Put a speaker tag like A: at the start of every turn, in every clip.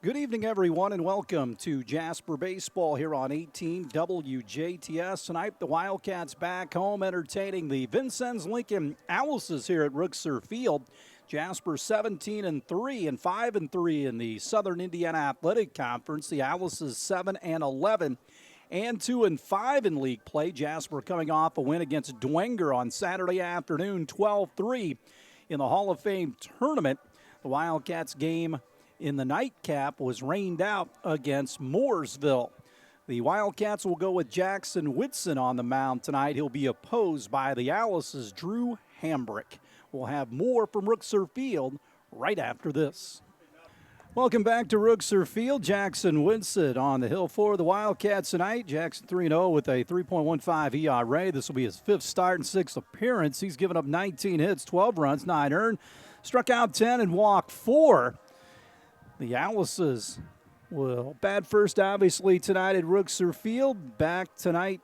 A: Good evening, everyone, and welcome to Jasper Baseball here on 18 WJTS. Tonight, the Wildcats back home entertaining the Vincennes Lincoln Owls here at Rookser Field. Jasper 17-3 and 5-3 in the Southern Indiana Athletic Conference. The Owls 7-11 and 2-5 in league play. Jasper coming off a win against Dwenger on Saturday afternoon, 12-3 in the Hall of Fame tournament. The Wildcats game in the nightcap was rained out against Mooresville. The Wildcats will go with Jackson Whitson on the mound tonight. He'll be opposed by the Owls' Drew Hambrick. We'll have more from Rookser Field right after this. Welcome back to Rookser Field. Jackson Whitson on the hill for the Wildcats tonight. Jackson 3-0 with a 3.15 ERA. This will be his fifth start and sixth appearance. He's given up 19 hits, 12 runs, 9 earned, struck out 10 and walked 4. The Owls will bat first, obviously, tonight at Rookser Field. Back tonight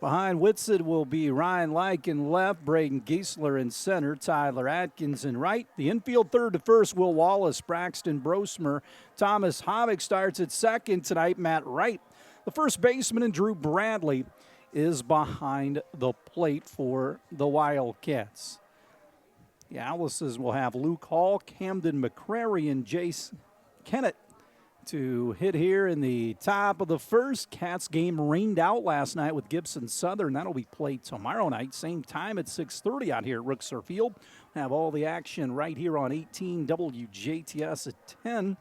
A: behind Whitson will be Ryan Leik in left, Braden Giesler in center, Tyler Atkins in right. The infield third to first, Will Wallace, Braxton Brosmer. Thomas Havoc starts at second tonight, Matt Wright. The first baseman, and Drew Bradley is behind the plate for the Wildcats. The Owls will have Luke Hall, Camden McCrary, and Jace Kennett to hit here in the top of the first. Cats game rained out last night with Gibson Southern. That'll be played tomorrow night, same time at 6:30 out here at Rookser Field. Have all the action right here on 18 WJTS at 10.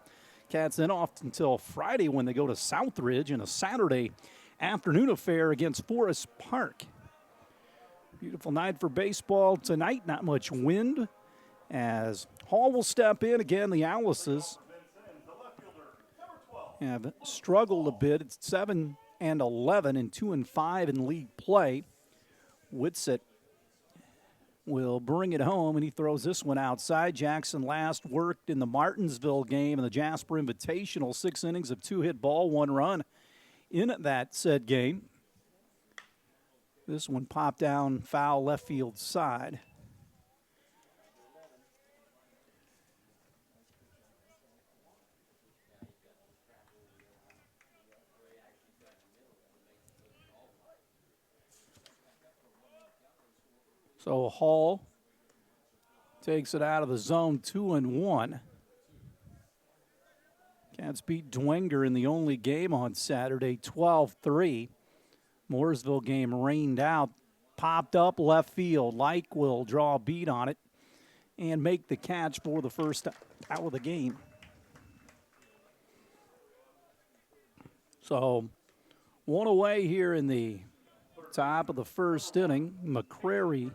A: Cats then off until Friday when they go to Southridge in a Saturday afternoon affair against Forest Park. Beautiful night for baseball tonight. Not much wind as Hall will step in. Again, the Owls have struggled a bit. It's 7-11 and 2-5 in league play. Whitsett will bring it home, and he throws this one outside. Jackson last worked in the Martinsville game in the Jasper Invitational. 6 innings of 2-hit ball, 1 run in that said game. This one popped down foul left field side. So Hall takes it out of the zone, 2-1. Cats beat Dwenger in the only game on Saturday, 12-3. Mooresville game rained out, popped up left field. Leik will draw a beat on it and make the catch for the first out of the game. So 1 away here in the top of the first inning. McCrary,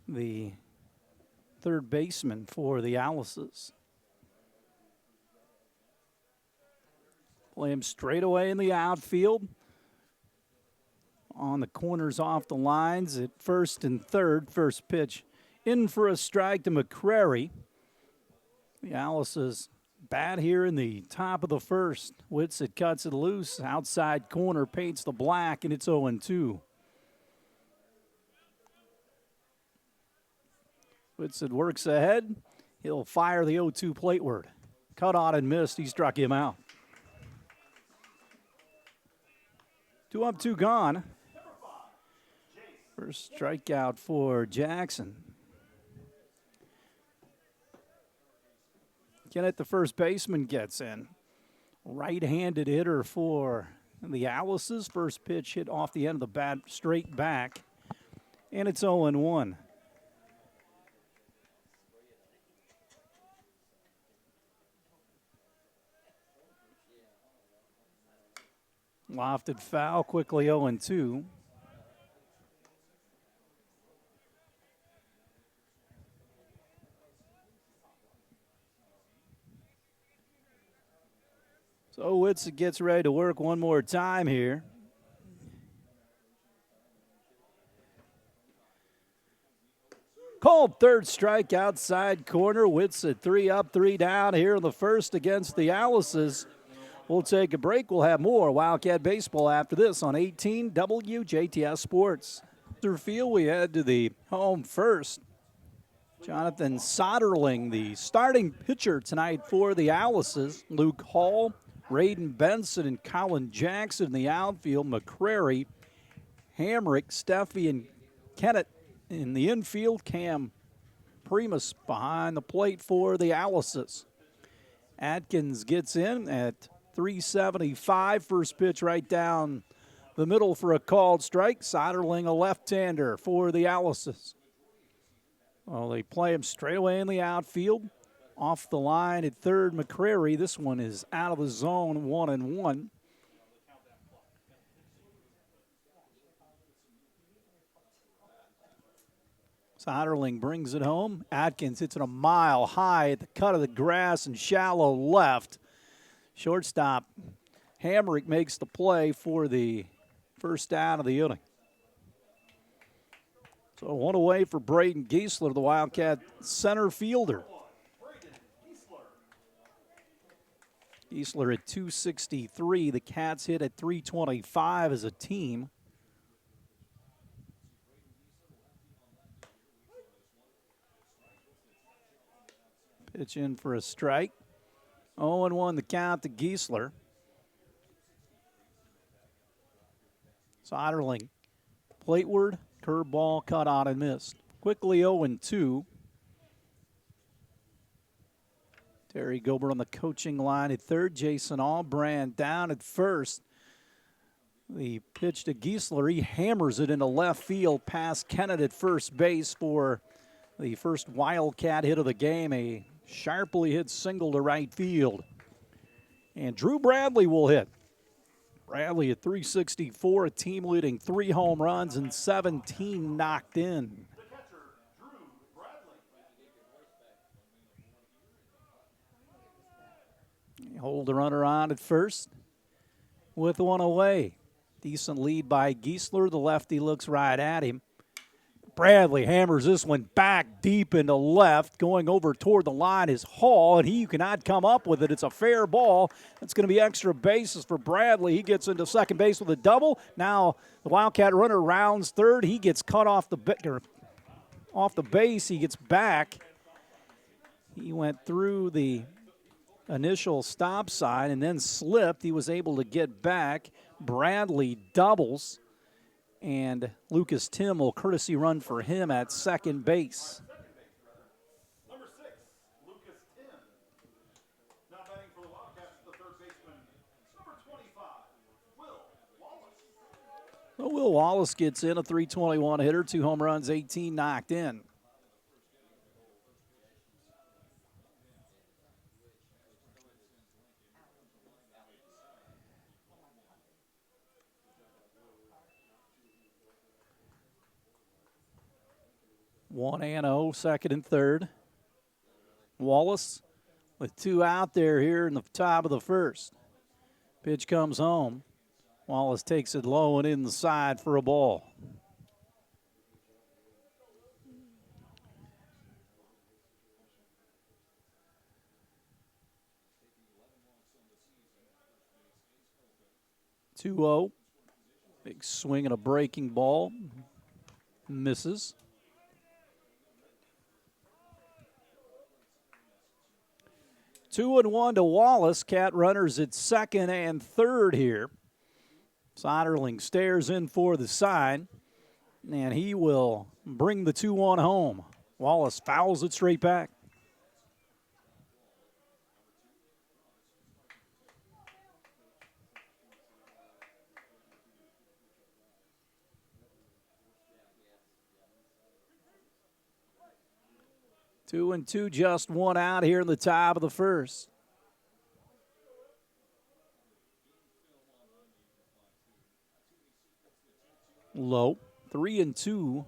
A: the third baseman for the Owls. Play him straight away in the outfield. On the corners off the lines at first and third. First pitch in for a strike to McCrary. The Owls bat here in the top of the first. Whitsett cuts it loose. Outside corner paints the black, and it's 0-2. Whitsett works ahead. He'll fire the 0-2 plateward. Cut on and missed. He struck him out. 2 up, 2 gone. First strikeout for Jackson. Kennett, the first baseman, gets in. Right-handed hitter for the Owls. First pitch hit off the end of the bat, straight back. And it's 0-1. Lofted foul, quickly 0-2. So Whitsett gets ready to work one more time here. Called third strike outside corner. Whitsett 3 up, 3 down here in the first against the Owls. We'll take a break. We'll have more Wildcat baseball after this on 18 WJTS Sports. Field, we head to the home first. Jonathan Soderling, the starting pitcher tonight for the Owls. Luke Hall, Raiden Benson, and Colin Jackson in the outfield. McCrary, Hamrick, Steffi, and Kennett in the infield. Cam Primus behind the plate for the Owls. Atkins gets in at 375. First pitch right down the middle for a called strike. Soderling, a left-hander for the Owls. Well, they play him straight away in the outfield. Off the line at third, McCrary. This one is out of the zone, 1-1. Soderling brings it home. Atkins hits it a mile high at the cut of the grass and shallow left. Shortstop Hamrick makes the play for the first down of the inning. So one away for Braden Giesler, the Wildcat center fielder. Giesler at 263. The Cats hit at 325 as a team. Pitch in for a strike. 0-1 the count to Giesler. Soderling, plateward. Curveball cut on and missed. Quickly 0-2. Terry Gober on the coaching line at third. Jason Albrand down at first. The pitch to Giesler. He hammers it into left field past Kennett at first base for the first Wildcat hit of the game. A sharply hit single to right field. And Drew Bradley will hit. Bradley at 364, a team-leading 3 home runs and 17 knocked in. Hold the runner on at first with one away. Decent lead by Giesler. The lefty looks right at him. Bradley hammers this one back deep into left. Going over toward the line is Hall, and he cannot come up with it. It's a fair ball. It's going to be extra bases for Bradley. He gets into second base with a double. Now the Wildcat runner rounds third. He gets cut off the base. He gets back. He went through the initial stop sign and then slipped. He was able to get back. Bradley doubles. And Lucas Tim will courtesy run for him at second base.
B: Number 6, Lucas Tim. Now batting for the Wildcats, the third baseman, number 25, Will Wallace.
A: So Will Wallace gets in, a 321 hitter, 2 home runs, 18 knocked in. One and 0, second and third. Wallace with 2 out there here in the top of the first. Pitch comes home. Wallace takes it low and inside for a ball. Two-0. Big swing and a breaking ball. Misses. 2-1 to Wallace. Cat runners at second and third here. Soderling stares in for the sign, and he will bring the 2-1 home. Wallace fouls it straight back. Two and two, just one out here in the top of the first. Low, 3-2.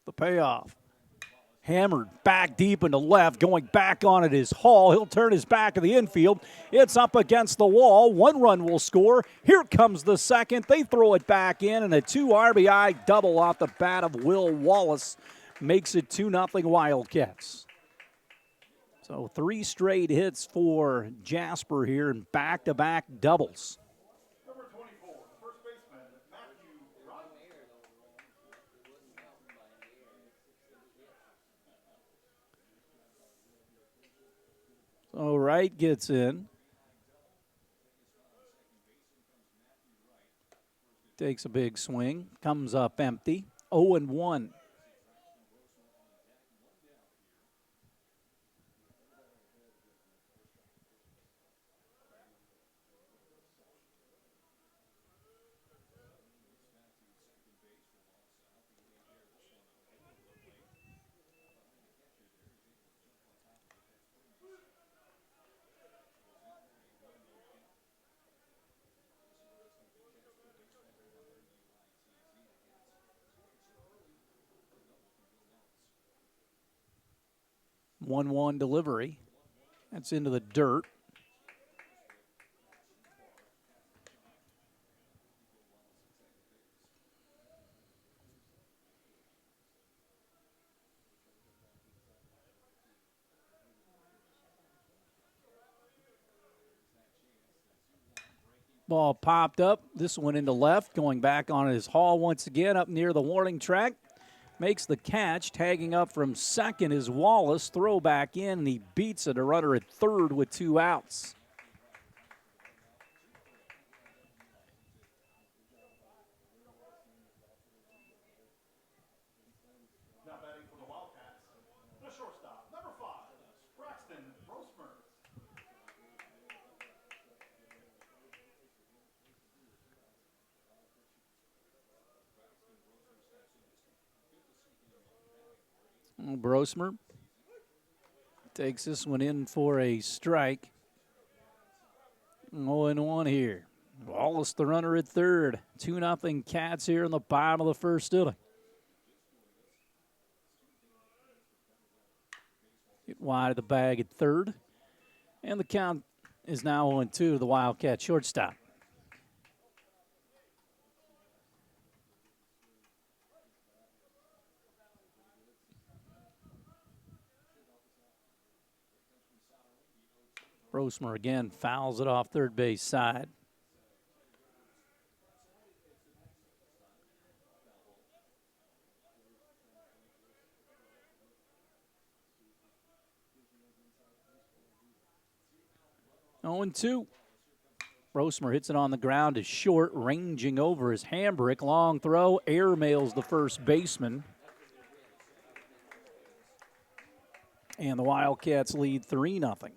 A: The payoff. Hammered back deep into left. Going back on it is Hall. He'll turn his back to the infield. It's up against the wall. 1 run will score. Here comes the second. They throw it back in, and a 2 RBI double off the bat of Will Wallace makes it 2-0 Wildcats. So 3 straight hits for Jasper here and back-to-back doubles.
B: Number 24, first baseman, Matthew Rodman.
A: So Wright gets in. Takes a big swing, comes up empty. 0-1. One delivery. That's into the dirt. Ball popped up. This one into left, going back on his haul once again up near the warning track. Makes the catch, tagging up from second is Wallace. Throw back in, and he beats it. A runner at third with 2 outs.
B: Now batting for the Wildcats, the shortstop, number 5, Braxton Brosmer.
A: Brosmer takes this one in for a strike. 0-1 here. Wallace, the runner at third. 2-0 Cats here in the bottom of the first inning. Get wide of the bag at third. And the count is now 0-2 to the Wildcat shortstop. Brosmer again fouls it off third base side. Oh, 0-2. Brosmer hits it on the ground is short, ranging over his handbrick. Long throw, air mails the first baseman. And the Wildcats lead 3-0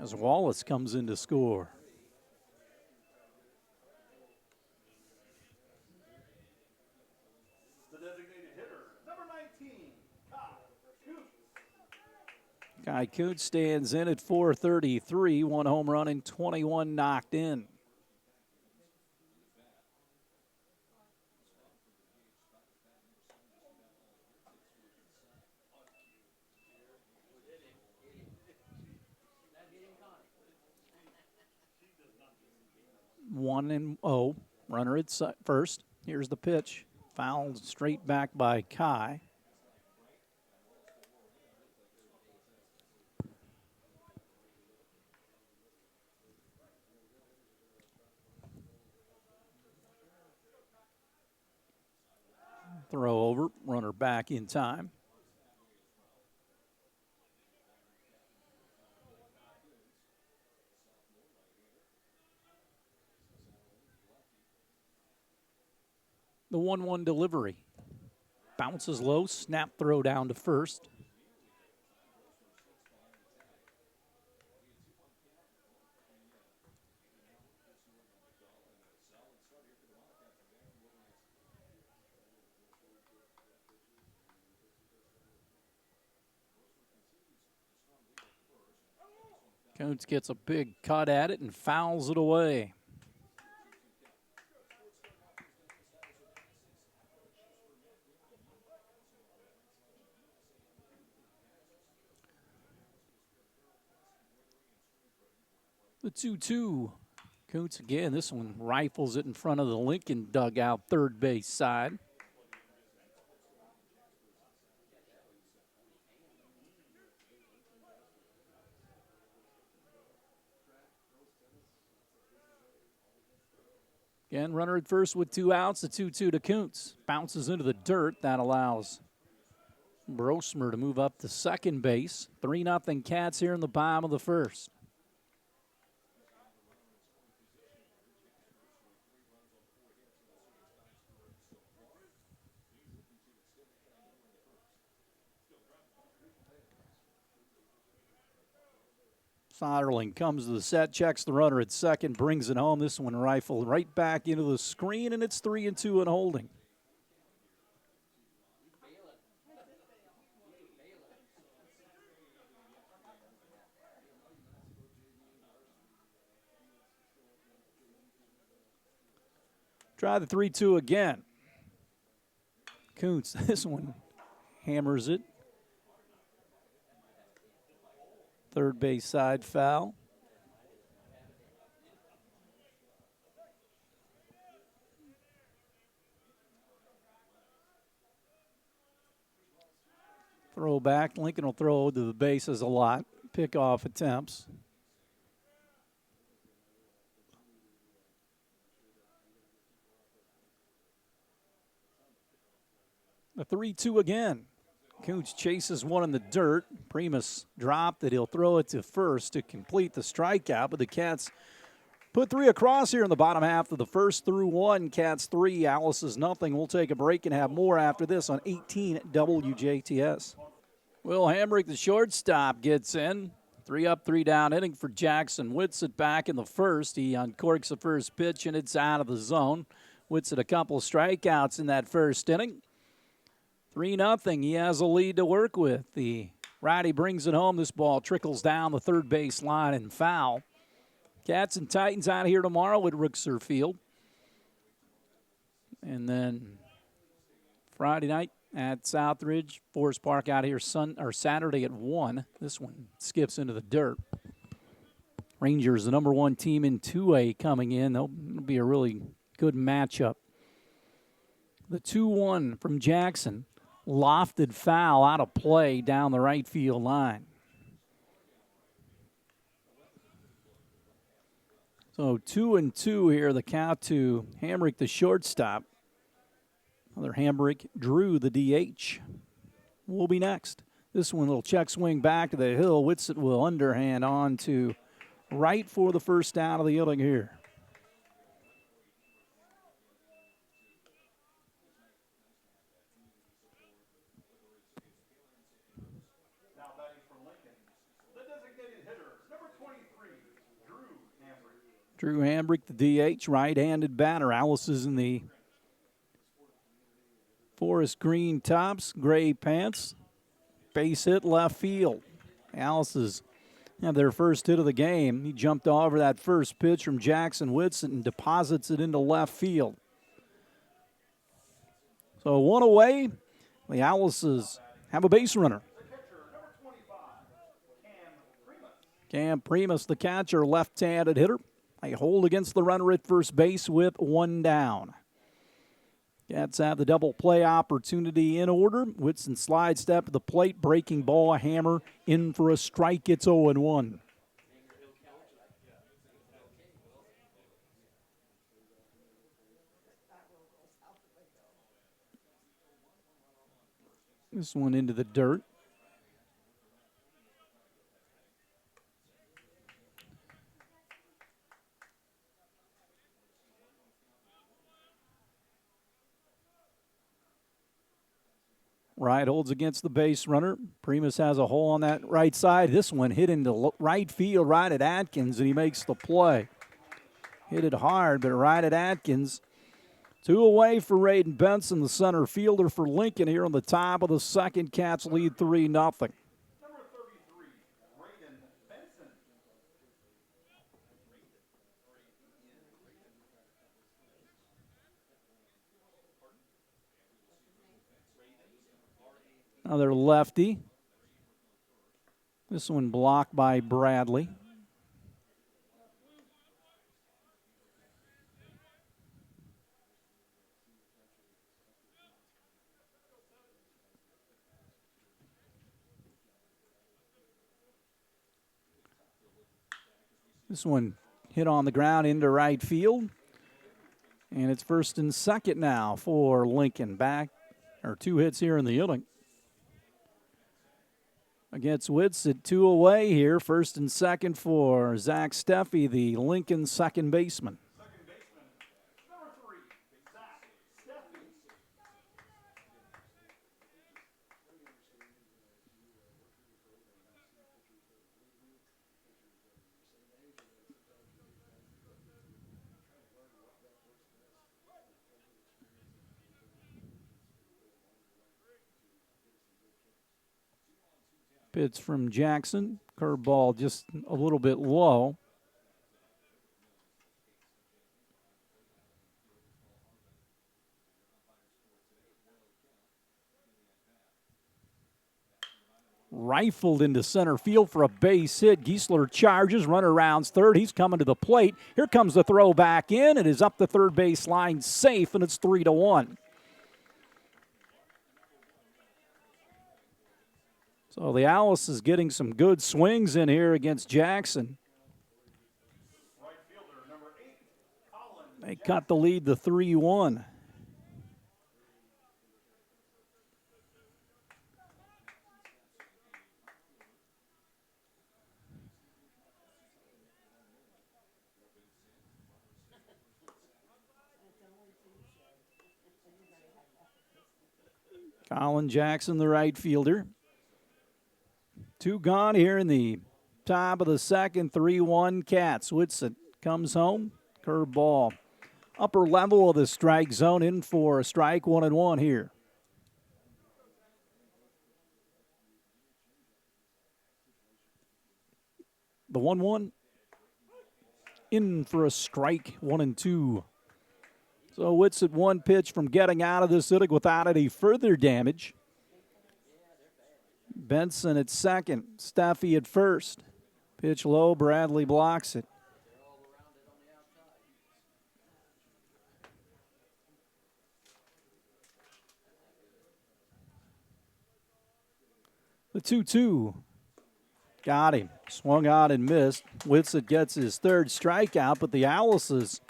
A: as Wallace comes in to score.
B: The designated hitter, number 19, Kai Coots.
A: Kai Coots stands in at .433, 1 home run and 21 knocked in. One and 0, runner at first. Here's the pitch, fouled straight back by Kai. Throw over, runner back in time. The 1-1 delivery. Bounces low, snap throw down to first. Coots gets a big cut at it and fouls it away. The 2-2. Coots again. This one rifles it in front of the Lincoln dugout, third base side. Again, runner at first with 2 outs. The 2-2 to Kuntz. Bounces into the dirt. That allows Brosmer to move up to second base. 3-0 Cats here in the bottom of the first. Soderling comes to the set, checks the runner at second, brings it home. This one rifled right back into the screen, and it's 3-2 and holding. Try the 3-2 again. Kuntz, this one hammers it. Third base side foul. Throw back. Lincoln will throw to the bases a lot. Pickoff attempts. The 3-2 again. Kuntz chases one in the dirt. Primus dropped it. He'll throw it to first to complete the strikeout, but the Cats put 3 across here in the bottom half of the first through 1. Cats 3, Alice's nothing. We'll take a break and have more after this on 18 WJTS. Will Hamrick, the shortstop, gets in. 3 up, 3 down inning for Jackson. Whitsitt back in the first. He uncorks the first pitch, and it's out of the zone. Whitsitt a couple of strikeouts in that first inning. 3-0. He has a lead to work with. The righty brings it home. This ball trickles down the third base line and foul. Cats and Titans out here tomorrow at Rookser Field. And then Friday night at Southridge. Forest Park out here Saturday at 1. This one skips into the dirt. Rangers, the number 1 team in 2A coming in. It'll be a really good matchup. The 2-1 from Jackson. Lofted foul out of play down the right field line. So 2-2 here, the count to Hamrick, the shortstop. Another Hamrick drew the DH. Will be next. This one, little check swing back to the hill. Whitsitt will underhand on to right for the first out of the inning here.
B: Now batting for Lincoln, the designated hitter, number 23, Drew Hamrick.
A: Drew Hamrick, the DH, right-handed batter. Alice is in the forest green tops, gray pants. Base hit left field. Alice's have their first hit of the game. He jumped over that first pitch from Jackson Whitsitt and deposits it into left field. So 1 away. The Alices have a base runner.
B: The catcher, number 25, Cam Primus.
A: Cam Primus, the catcher, left-handed hitter. They hold against the runner at first base with 1 down. Cats have the double play opportunity in order. Whitson slide step to the plate, breaking ball, a hammer, in for a strike. It's 0-1. This one into the dirt. Right holds against the base runner. Primus has a hole on that right side. This one hit into right field, right at Atkins, and he makes the play. Hit it hard, but right at Atkins. 2 away for Raiden Benson, the center fielder for Lincoln here on the top of the second. Cats lead 3-0.
B: Number 33, Raiden Benson.
A: Another lefty. This one blocked by Bradley. This one hit on the ground into right field. And it's first and second now for Lincoln. Back, or 2 hits here in the inning. Against Whitsitt, 2 away here. First and second for Zach Steffi, the Lincoln second baseman.
B: Second baseman, number 3, Zach Steffi.
A: Pitch from Jackson. Curveball just a little bit low. Rifled into center field for a base hit. Giesler charges, runner rounds third. He's coming to the plate. Here comes the throw back in. It is up the third base line safe, and it's 3-1. So the Alice is getting some good swings in here against Jackson.
B: Right fielder, number 8, Colin.
A: They cut the lead to 3-1. Colin Jackson, the right fielder. 2 gone here in the top of the second, 3-1 Cats. Whitsitt comes home. Curveball. Upper level of the strike zone, in for a strike, 1-1 here. The 1-1. In for a strike, 1-2. So Whitsitt 1 pitch from getting out of this inning without any further damage. Benson at second, Steffi at first. Pitch low, Bradley blocks it. The 2-2. Got him. Swung out and missed. Whitsitt gets his third strikeout, but the Owls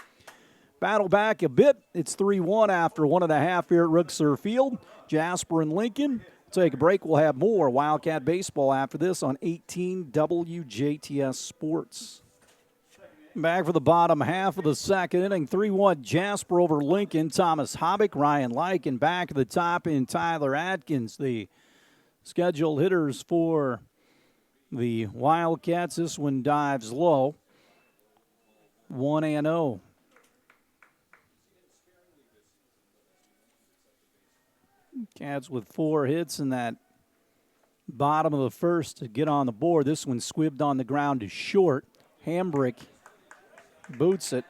A: battle back a bit. It's 3-1 after 1.5 here at Rookser Field. Jasper and Lincoln. Take a break. We'll have more Wildcat baseball after this on 18 WJTS Sports. Back for the bottom half of the second inning. 3-1 Jasper over Lincoln. Thomas Hobbick, Ryan Like, and back at the top in Tyler Atkins, the scheduled hitters for the Wildcats. This one dives low. 1-0. Cats with 4 hits in that bottom of the first to get on the board. This one squibbed on the ground to short. Hambrick boots it.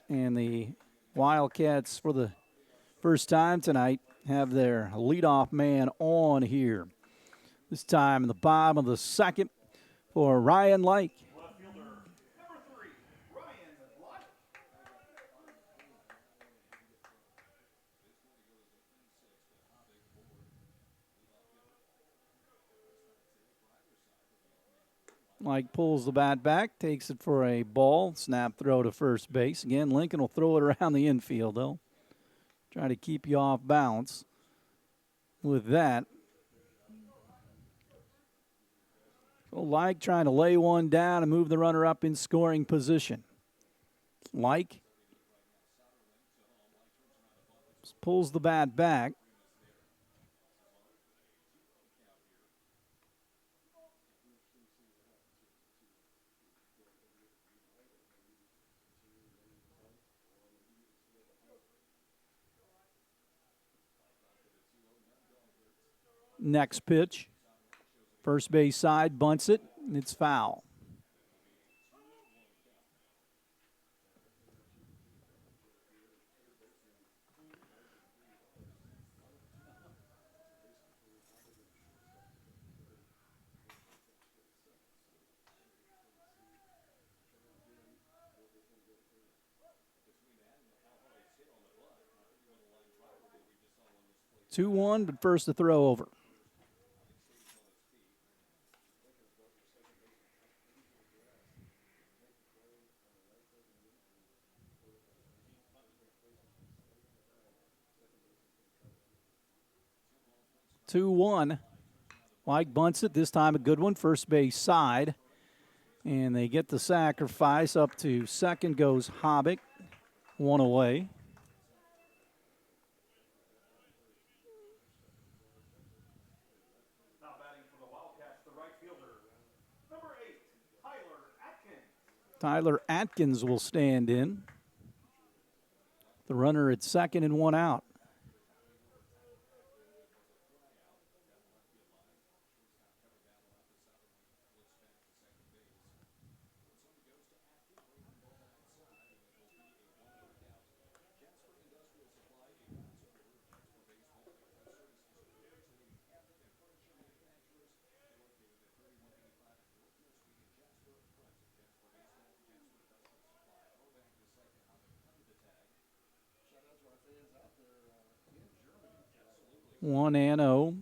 A: And the Wildcats, for the first time tonight, have their leadoff man on here. This time in the bottom of the second for Ryan Like.
B: Left fielder, number 3, Ryan Like.
A: Like pulls the bat back, takes it for a ball, snap throw to first base. Again, Lincoln will throw it around the infield, though. Try to keep you off balance with that. So Like trying to lay one down and move the runner up in scoring position. Like pulls the bat back. Next pitch. First base side, bunts it, and it's foul. Two-one, but first to throw over. 2-1. Mike bunts it, this time a good one, first base side. And they get the sacrifice. Up to second goes Hobbick, one away.
B: Now batting for the Wildcats, the right fielder, number 8, Tyler Atkins.
A: Tyler Atkins will stand in. The runner at second and one out. One and oh.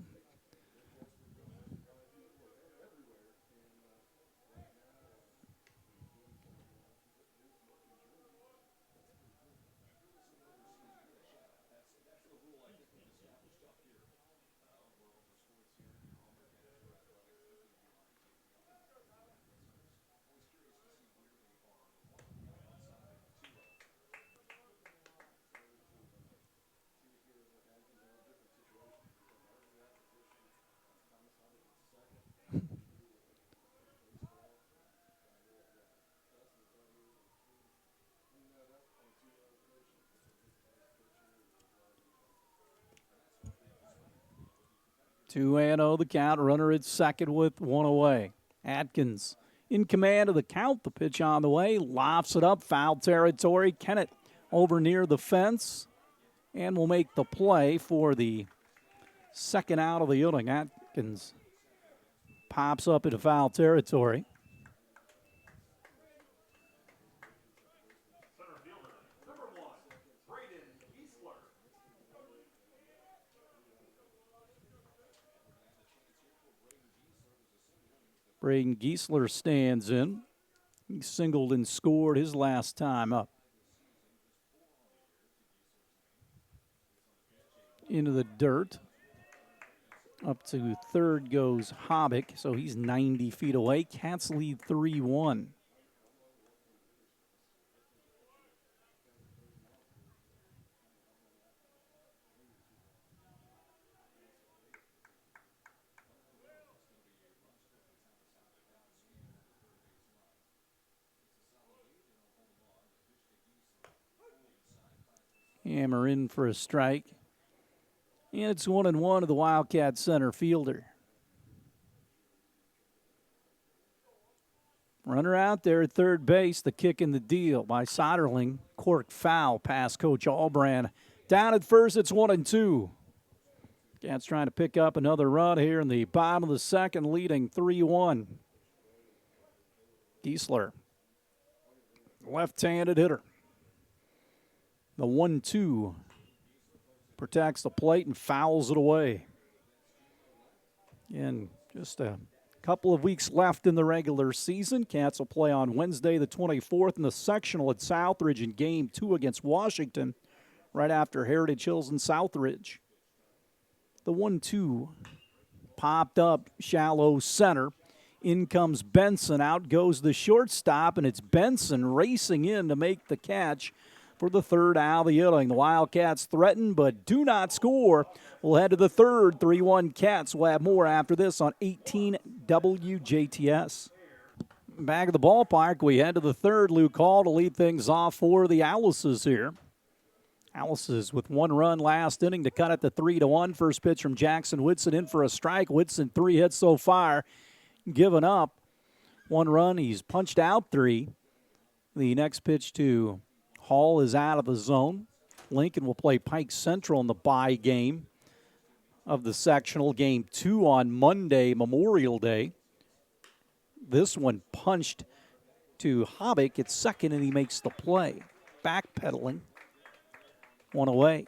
A: Two and oh the count. Runner at second with one away. Atkins in command of the count. The pitch on the way. Lofts it up. Foul territory. Kennett over near the fence. And will make the play for the second out of the inning. Atkins pops up into foul territory.
B: Center fielder, number 1, Braden Giesler.
A: Braden Giesler stands in. He singled and scored his last time up. Into the dirt. Up to third goes Hobbick, so he's 90 feet away. Cats lead 3-1. Hammer in for a strike. And it's 1-1 to the Wildcat center fielder. Runner out there at third base. The kick in the deal by Soderling. Cork foul past Coach Albrand. Down at first, it's 1-2. Cats trying to pick up another run here in the bottom of the second, leading 3-1. Giesler, left-handed hitter. The 1-2 protects the plate and fouls it away. And just a couple of weeks left in the regular season. Cats will play on Wednesday the 24th in the sectional at Southridge in Game 2 against Washington, right after Heritage Hills and Southridge. The 1-2 popped up shallow center. In comes Benson. Out goes the shortstop, and it's Benson racing in to make the catch for the third out of the inning. The Wildcats threaten but do not score. We'll head to the third. 3-1 Cats. We'll have more after this on 18 WJTS. Back at the ballpark, we head to the third. Luke Hall to lead things off for the Owlises here. Owlises with one run last inning to cut it to 3-1. First pitch from Jackson Whitson in for a strike. Whitson 3 hits so far. Given up. One run. He's punched out 3. The next pitch to Hall is out of the zone. Lincoln will play Pike Central in the bye game of the sectional. Game 2 on Monday, Memorial Day. This one punched to Hobbick at second, and he makes the play. Backpedaling. One away.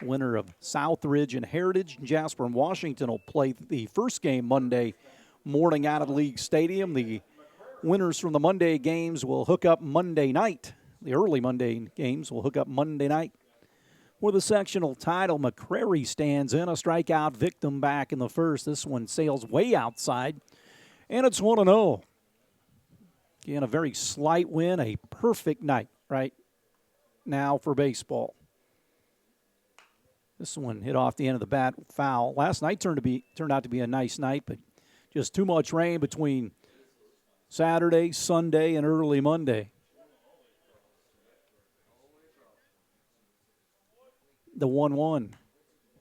A: Winner of Southridge and Heritage. Jasper and Washington will play the first game Monday morning out of League Stadium. The winners from the Monday games will hook up Monday night. The early Monday games will hook up Monday night For the sectional title, McCrary stands in, a strikeout victim back in the first. This one sails way outside, and it's 1-0. Again, a very slight win, a perfect night right now for baseball. This one hit off the end of the bat, foul. Last night turned out to be a nice night, but just too much rain between Saturday, Sunday, and early Monday. The 1-1.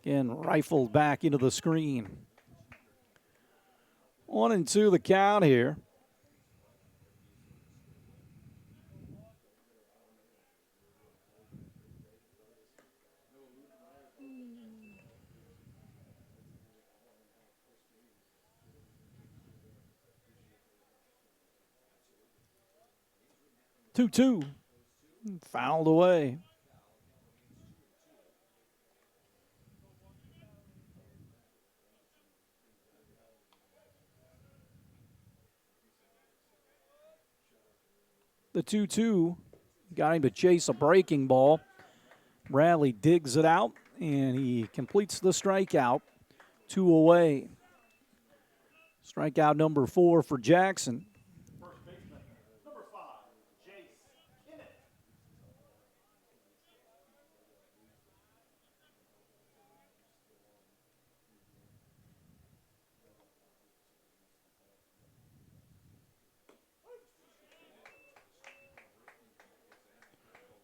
A: Again, rifled back into the screen. 1-2 the count here. Two. Fouled away. The 2-2 got him to chase a breaking ball. Bradley digs it out, and he completes the strikeout. 2 away. Strikeout number 4 for Jackson.
B: First baseman, number 5, Jace Kinnett.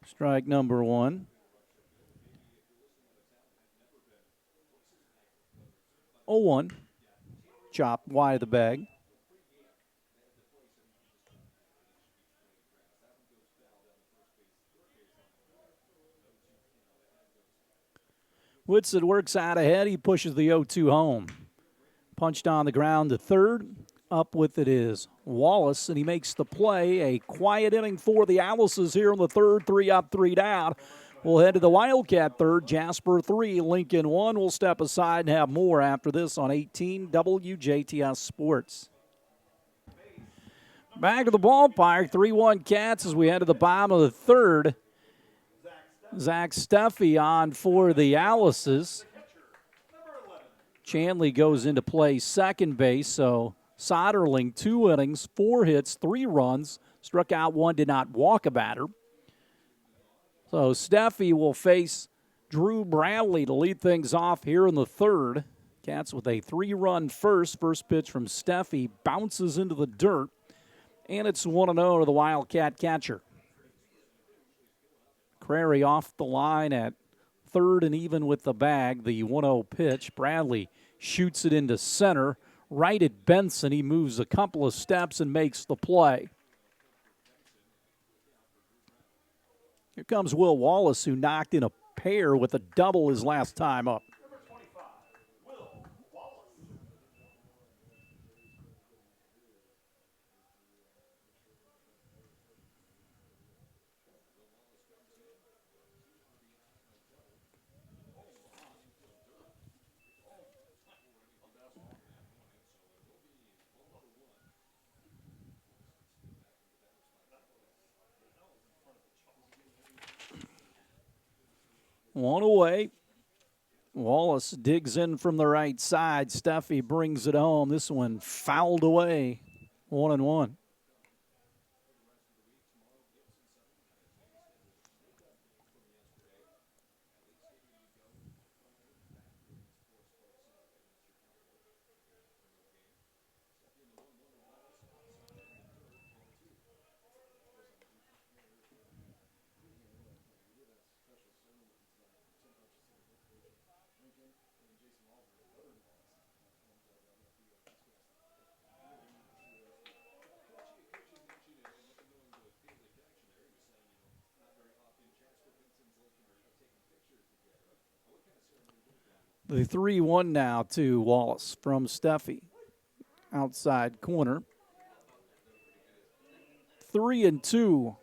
A: Strike number 1. 0-1. Chop wide of the bag. Whitsitt works out ahead. He pushes the 0-2 home. Punched on the ground to third. Up with it is Wallace, and he makes the play. A quiet inning for the Owls here in the third. 3 up, 3 down. We'll head to the Wildcat third. Jasper 3, Lincoln 1. We'll step aside and have more after this on 18 WJTS Sports. Back to the ballpark. 3-1 Cats as we head to the bottom of the third. Zach Steffi on for the Owlises. Chanley goes into play second base, so Soderling 2 innings, 4 hits, 3 runs, struck out 1, did not walk a batter. So Steffi will face Drew Bradley to lead things off here in the third. Cats with a 3-run first. First pitch from Steffi bounces into the dirt, and it's 1-0 to the Wildcat catcher. Crary off the line at third and even with the bag. The 1-0 pitch. Bradley shoots it into center. Right at Benson. He moves a couple of steps and makes the play. Here comes Will Wallace, who knocked in a pair with a double his last time up.
B: Number 25, Will Wallace.
A: One away. Wallace digs in from the right side. Steffi brings it home. This one fouled away. 1-1. The 3-1 now to Wallace from Steffi. Outside corner. 3-2.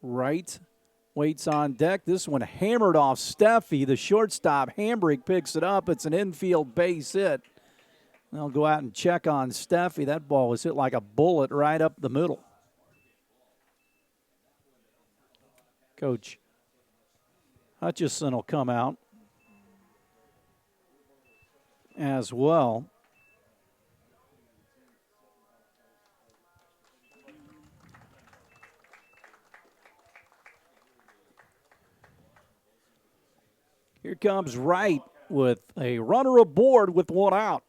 A: Right. Waits on deck. This one hammered off Steffi. The shortstop, Hambrick, picks it up. It's an infield base hit. They'll go out and check on Steffi. That ball was hit like a bullet right up the middle. Coach Hutchison will come out as well. Here comes Wright with a runner aboard with one out.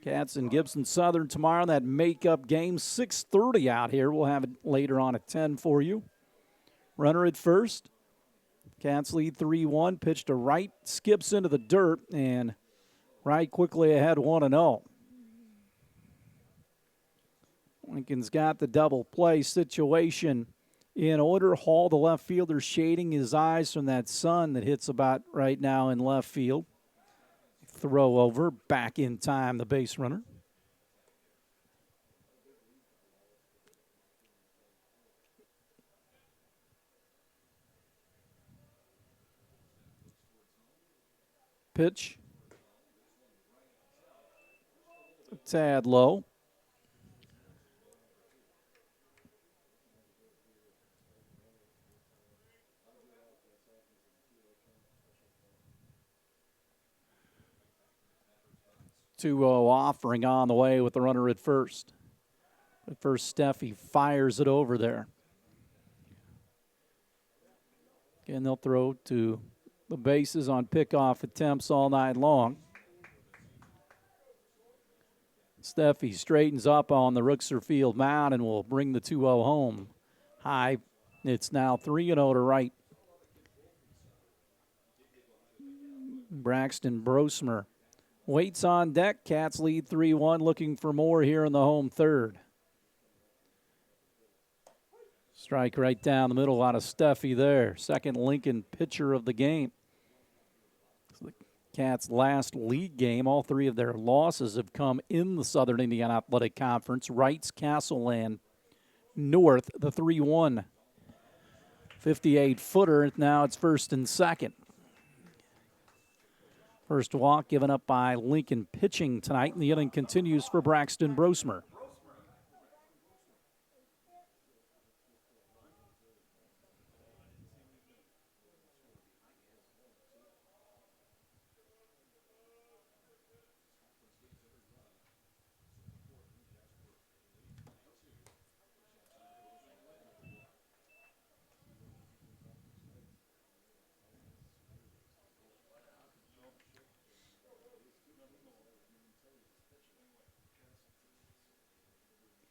A: Cats and Gibson Southern tomorrow, that makeup game, 6:30 out here. We'll have it later on at 10 for you. Runner at first. Cats lead 3-1. Pitch to Wright, skips into the dirt, and Wright quickly ahead 1-0. Lincoln's got the double play situation in order. Hall, the left fielder, shading his eyes from that sun that hits about right now in left field. Throw over, back in time, the base runner. Pitch. A tad low. Offering on the way with the runner at first. But first, Steffi fires it over there. Again, they'll throw to the bases on pickoff attempts all night long. Steffi straightens up on the Rookser Field mound and will bring the 2-0 home. High, it's now 3-0 to Wright. Braxton Brosmer waits on deck. Cats lead 3-1, looking for more here in the home third. Strike right down the middle out of Steffi there. Second Lincoln pitcher of the game. So the Cats' last league game, all three of their losses have come in the Southern Indiana Athletic Conference. Wright's Castle and North, the 3-1. 58-footer, now it's first and second. First walk given up by Lincoln pitching tonight, and the inning continues for Braxton Brosmer.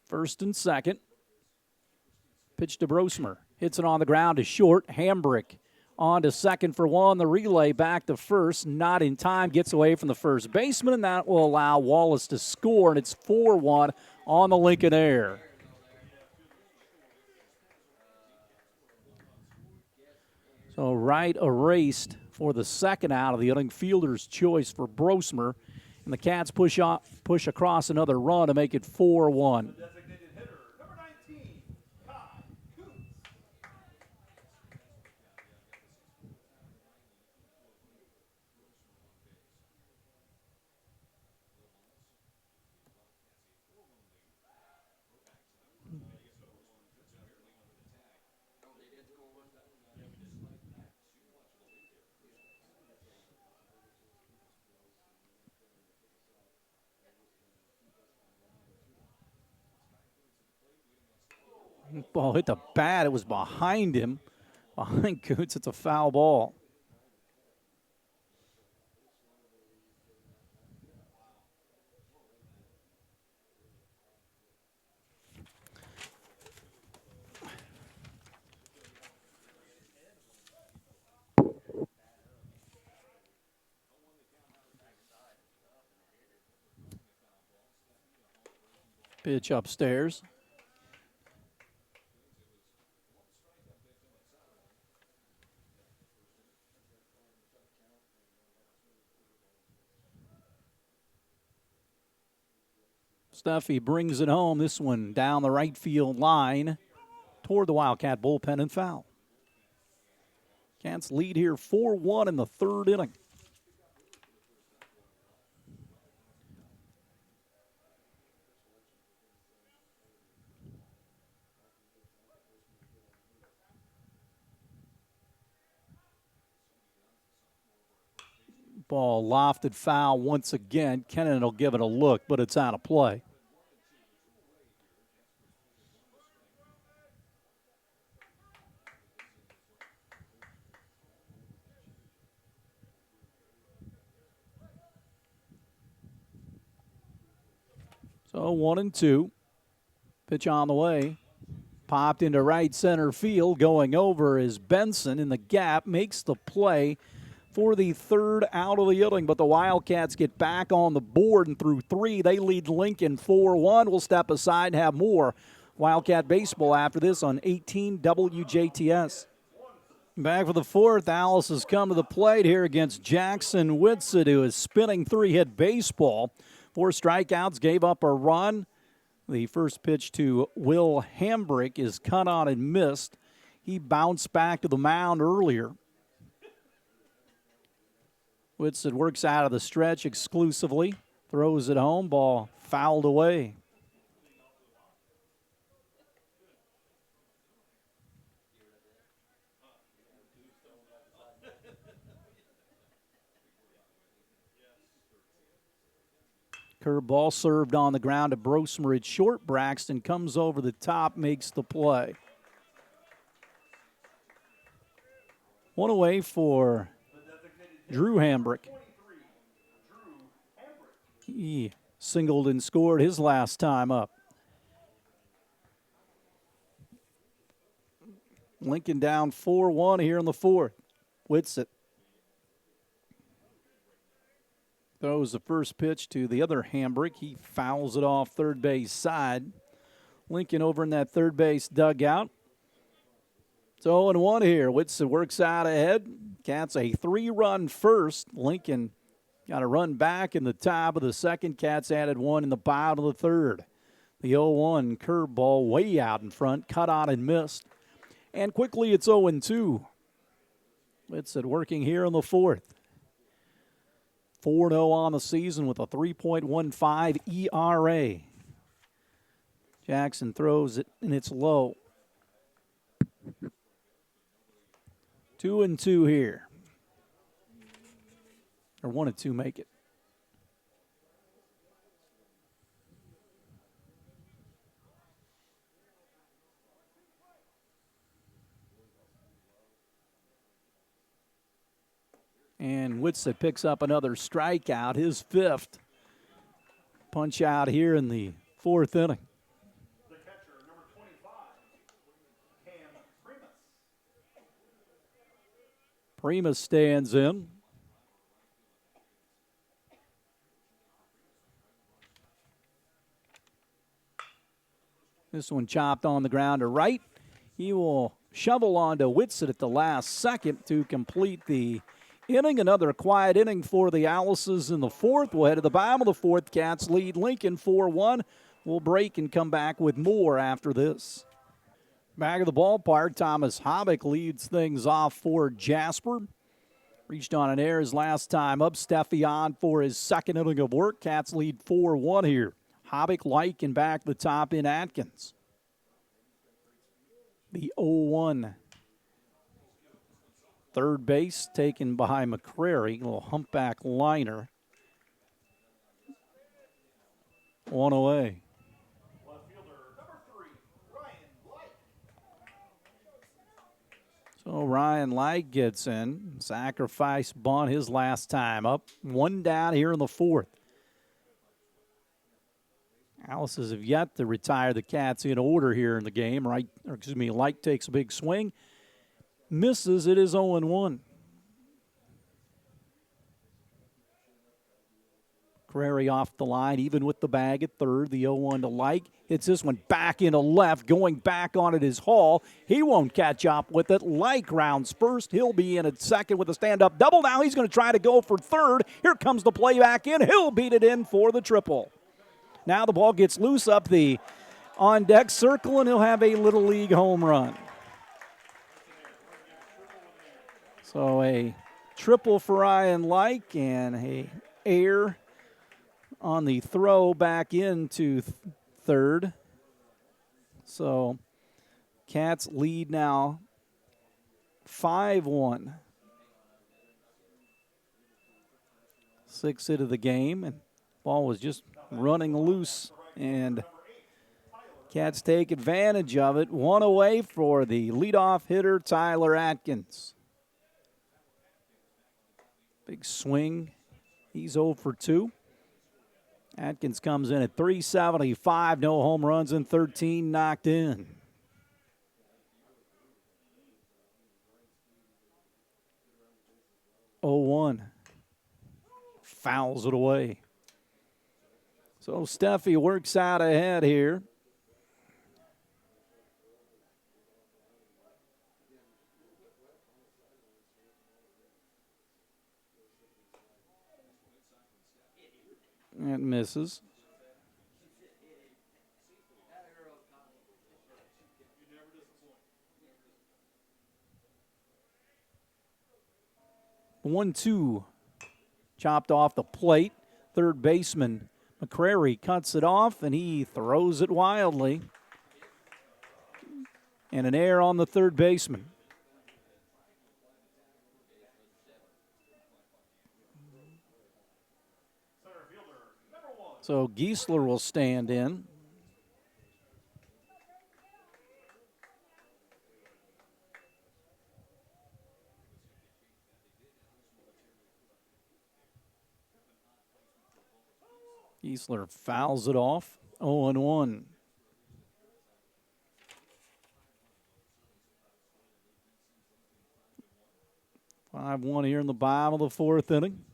A: First and second. Pitch to Brosmer. Hits it on the ground to short. Hambrick on to second for one. The relay back to first. Not in time. Gets away from the first baseman, and that will allow Wallace to score, and it's 4-1 on the Lincoln Air. So Wright erased for the second out of the inning. Fielder's choice for Brosmer. And the Cats push across another run to make it 4-1. Ball hit the bat. It was behind him. Behind Coots, it's a foul ball. Pitch upstairs. Steffi brings it home. This one down the right field line toward the Wildcat bullpen and foul. Cats lead here 4-1 in the third inning. Ball lofted foul once again. Kennan will give it a look, but it's out of play. So 1-2. Pitch on the way. Popped into right center field. Going over is Benson in the gap. Makes the play for the third out of the inning. But the Wildcats get back on the board, and through 3, they lead Lincoln 4-1. We'll step aside and have more Wildcat baseball after this on 18 WJTS. Back for the fourth. Alice has come to the plate here against Jackson Whitsitt, who is spinning 3-hit baseball. 4 strikeouts, gave up a run. The first pitch to Will Hambrick is cut on and missed. He bounced back to the mound earlier. Whitsitt works out of the stretch exclusively. Throws it home. Ball fouled away. Curveball served on the ground to Brosmeridge short. Braxton comes over the top, makes the play. 1 away for Drew Hambrick. He singled and scored his last time up. Lincoln down 4-1 here in the fourth. Whitsitt throws the first pitch to the other Hambrick. He fouls it off third base side. Lincoln over in that third base dugout. It's 0-1 here. Whitsitt works out ahead. Cats a 3-run first. Lincoln got a run back in the top of the second. Cats added 1 in the bottom of the third. The 0-1 curveball way out in front, cut on and missed. And quickly it's 0-2. Whitsitt working here in the fourth. 4-0 on the season with a 3.15 ERA. Jackson throws it, and it's low. 2-2 here. Or 1-2 make it. And Whitsitt picks up another strikeout, his 5th. Punch out here in the 4th inning.
B: The catcher, number 25, Cam Primus.
A: Primus stands in. This one chopped on the ground to right. He will shovel on to Whitsitt at the last second to complete the inning. Another quiet inning for the Alices in the fourth. We'll head to the bottom of the fourth. Cats lead Lincoln 4-1. We'll break and come back with more after this. Back of the ballpark, Thomas Hobbick leads things off for Jasper. Reached on an air his last time up. Steffi on for his second inning of work. Cats lead 4-1 here. Hobbick, Like, and back the top in Atkins. The 0-1 third base taken by McCrary. A little humpback liner. 1 away.
B: Left fielder, number 3, Ryan Light.
A: So Ryan Light gets in. Sacrifice bunt his last time up. 1 down here in the fourth. Alice's have yet to retire the Cats in order here in the game. Light takes a big swing. Misses. It is 0-1. Crary off the line, even with the bag at third. The 0-1 to Like. Hits this one back into left. Going back on it is Hall. He won't catch up with it. Like rounds first. He'll be in at second with a stand-up double. Now he's going to try to go for third. Here comes the play back in. He'll beat it in for the triple. Now the ball gets loose up the on-deck circle, and he'll have a Little League home run. So a triple for Ryan Like and a air on the throw back into third. So Cats lead now 5-1. 6th hit of the game, and ball was just running loose, and Cats take advantage of it. One away for the leadoff hitter, Tyler Atkins. Big swing. He's 0 for 2. Atkins comes in at 375, no home runs and 13 knocked in. Oh, 1. Fouls it away. So Steffi works out ahead here. And misses. The 1-2 chopped off the plate. Third baseman McCrary cuts it off, and he throws it wildly. And an error on the third baseman. So Giesler will stand in. Giesler fouls it off. 0-1. Five 1 here in the bottom of the 4th inning.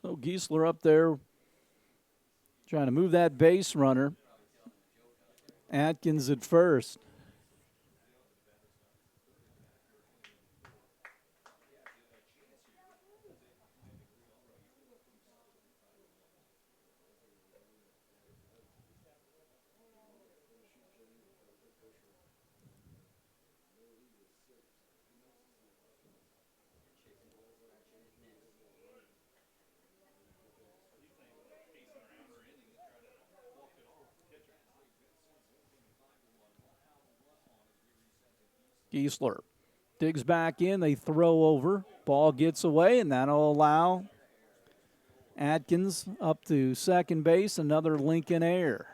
A: So Giesler up there trying to move that base runner. Atkins at first. Giesler digs back in. They throw over. Ball gets away, and that'll allow Atkins up to second base. Another Lincoln error.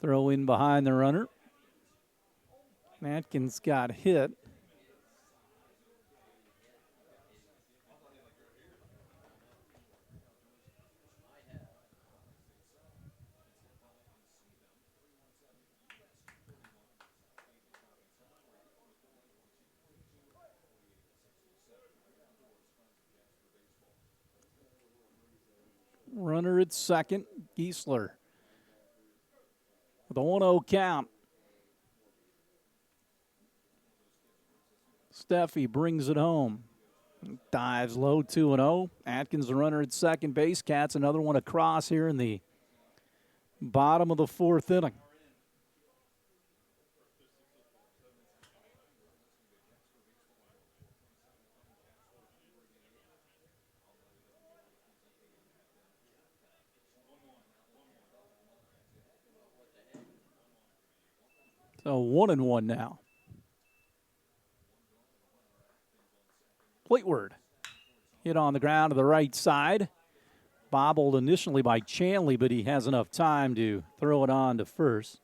A: Throw in behind the runner. Atkins got hit. Runner at second, Giesler. With a 1-0 count. Steffi brings it home. Dives low, 2-0. Atkins, the runner at second base. Cats another one across here in the bottom of the 4th inning. So 1-1 now. Plateward hit on the ground to the right side. Bobbled initially by Chanley, but he has enough time to throw it on to first.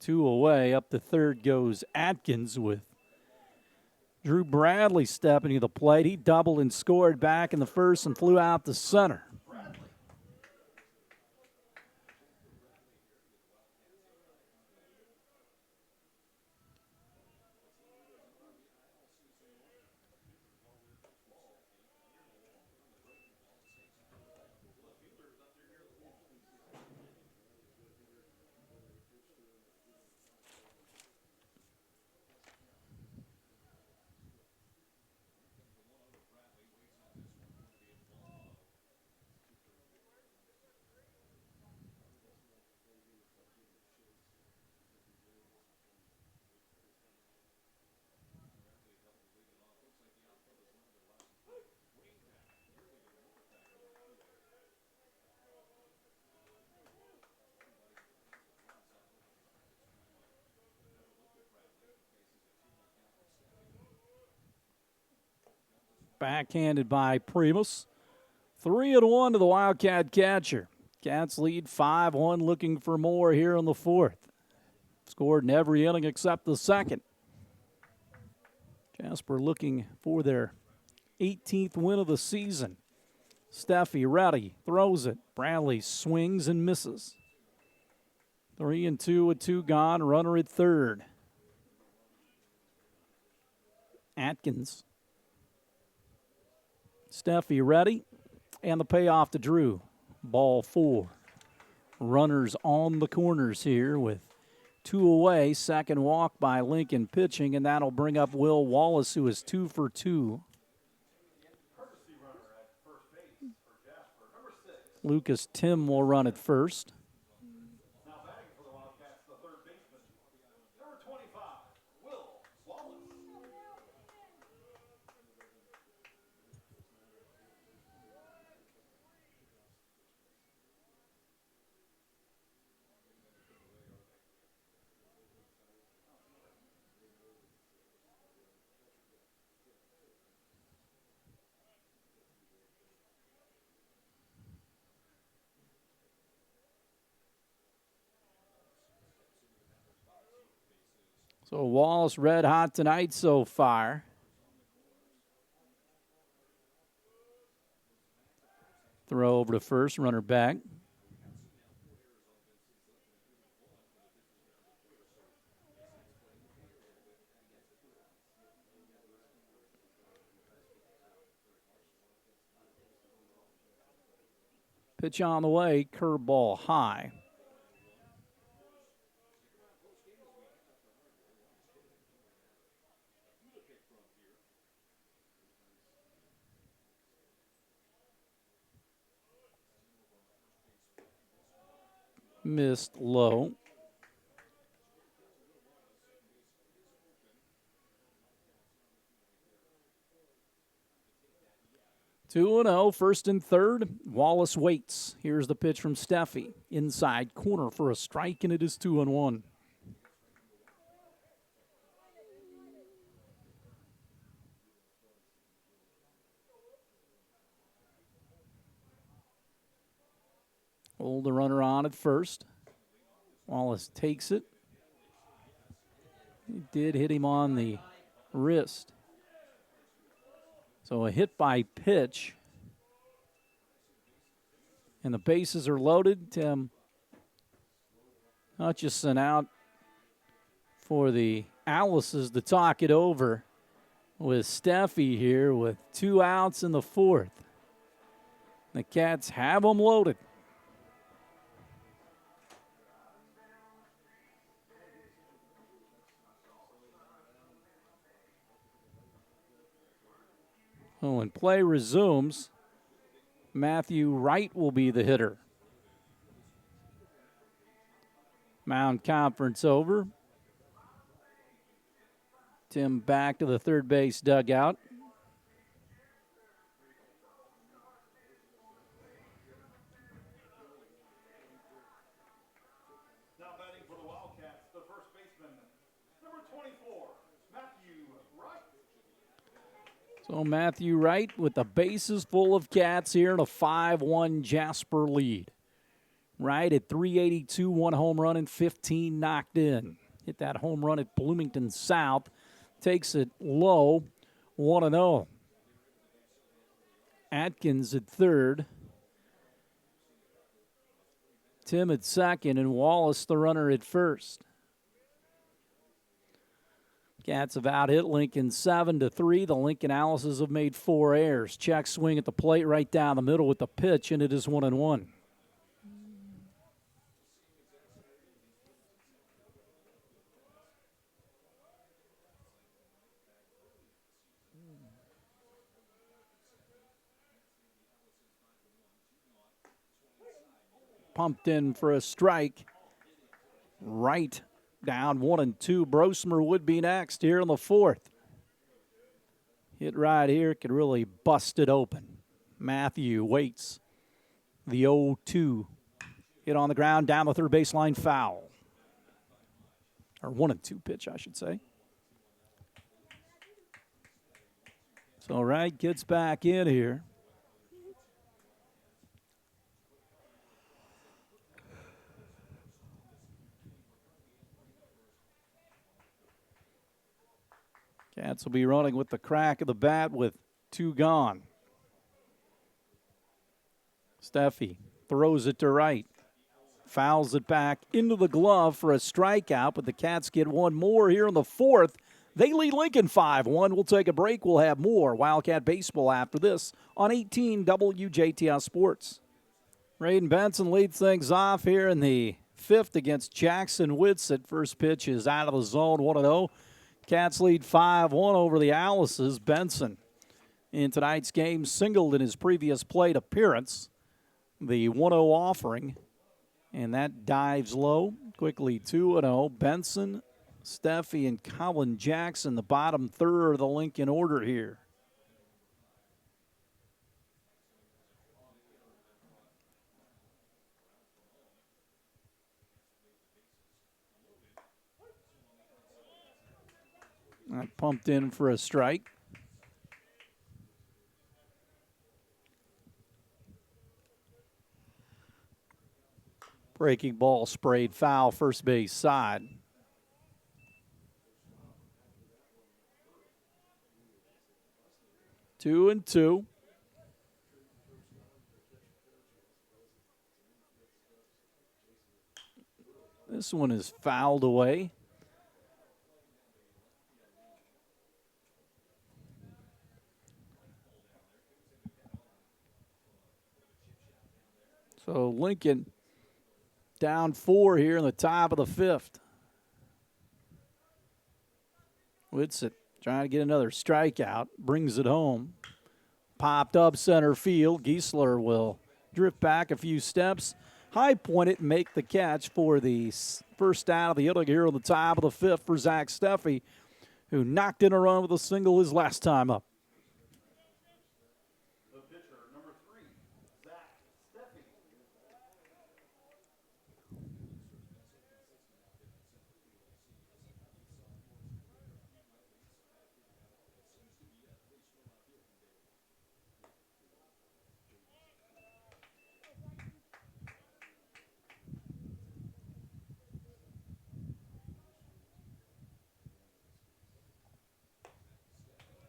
A: 2 away. Up to third goes Atkins with Drew Bradley stepping to the plate. He doubled and scored back in the first and flew out to center. Backhanded by Primus. 3-1 to the Wildcat catcher. Cats lead 5-1, looking for more here in the fourth. Scored in every inning except the second. Jasper looking for their 18th win of the season. Steffi ready, throws it. Bradley swings and misses. 3-2 with 2 gone, runner at third. Atkins. Steffi ready, and the payoff to Drew. Ball 4. Runners on the corners here with 2 away. Second walk by Lincoln pitching, and that'll bring up Will Wallace, who is 2 for 2.
B: Courtesy runner at first base for Jasper. Number 6.
A: Lucas Tim will run at first.
B: Now batting for the Wildcats, the third baseman. Number 25, Will Wallace.
A: So Wallace red hot tonight so far. Throw over to first, runner back. Pitch on the way, curveball high. Missed low. Two and 0, first and third. Wallace waits. Here's the pitch from Steffi. Inside corner for a strike, and it is 2-1. Hold the runner on at first. Wallace takes it. He did hit him on the wrist. So a hit by pitch. And the bases are loaded. Tim Hutchison out for the Alices to talk it over with Steffi here with 2 outs in the fourth. The Cats have them loaded. Oh, when play resumes, Matthew Wright will be the hitter. Mound conference over. Tim back to the third base dugout.
B: Now batting for the Wildcats, the first baseman, number 24, Matthew Wright.
A: So Matthew Wright with the bases full of Cats here in a 5-1 Jasper lead. Wright at .382, 1 home run and 15 knocked in. Hit that home run at Bloomington South. Takes it low, 1-0. Atkins at third. Tim at second, and Wallace the runner at first. Cats have out-hit Lincoln 7-3. The Lincoln Alices have made 4 errors. Check swing at the plate right down the middle with the pitch, and it is 1-1. Pumped in for a strike. Right down 1-2. Brosmer would be next here in the fourth. Hit right here could really bust it open. Matthew waits. The 0-2. Hit on the ground down the third baseline, foul. Or 1-2 pitch, I should say. So Wright gets back in here. Cats will be running with the crack of the bat with 2 gone. Steffi throws it to Wright. Fouls it back into the glove for a strikeout, but the Cats get one more here in the 4th. They lead Lincoln 5-1. We'll take a break. We'll have more Wildcat baseball after this on 18 WJTS Sports. Raiden Benson leads things off here in the 5th against Jackson Whitsett. First pitch is out of the zone, 1-0. Cats lead 5-1 over the Alice's. Benson in tonight's game singled in his previous plate appearance. The 1-0 offering, and that dives low. Quickly 2-0. Benson, Steffi, and Colin Jackson, the bottom third of the Lincoln order here. That pumped in for a strike. Breaking ball sprayed foul, first base side. Two and two. This one is fouled away. So Lincoln down 4 here in the top of the 5th. Whitsett trying to get another strikeout, brings it home. Popped up center field. Giesler will drift back a few steps. High point it, make the catch for the first out of the inning here on the top of the 5th for Zach Steffi, who knocked in a run with a single his last time up.
B: The pitcher, number 3, Zach Steffi.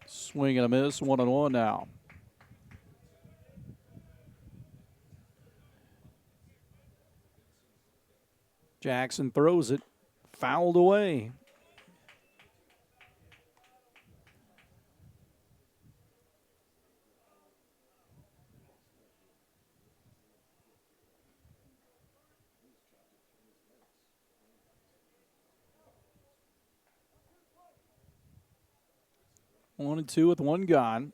A: Swing and a miss, 1-1 now. Jackson throws it, fouled away. One and two with one gone.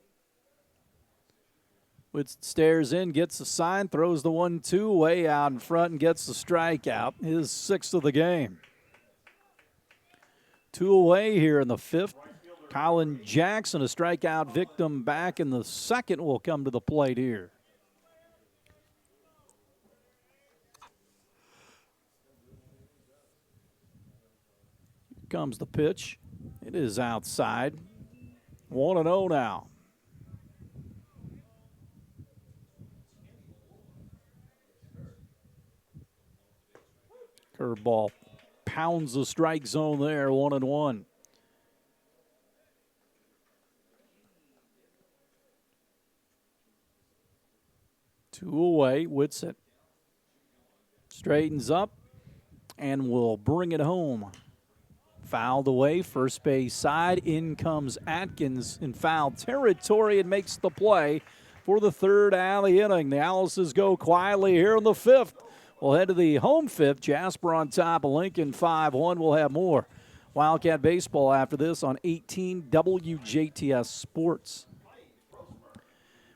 A: Whit stares in, gets the sign, throws the 1-2 way out in front and gets the strikeout. His 6th of the game. 2 away here in the 5th. Colin Jackson, a strikeout victim back in the 2nd, will come to the plate here. Here comes the pitch. It is outside. 1-0 now. Curveball pounds the strike zone there, 1-1. Two away, Whitsett straightens up and will bring it home. Fouled away, first base side. In comes Atkins in foul territory and makes the play for the 3rd out of the inning. The Alice's go quietly here in the 5th. We'll head to the home 5th. Jasper on top of Lincoln 5-1. We'll have more Wildcat baseball after this on 18 WJTS Sports.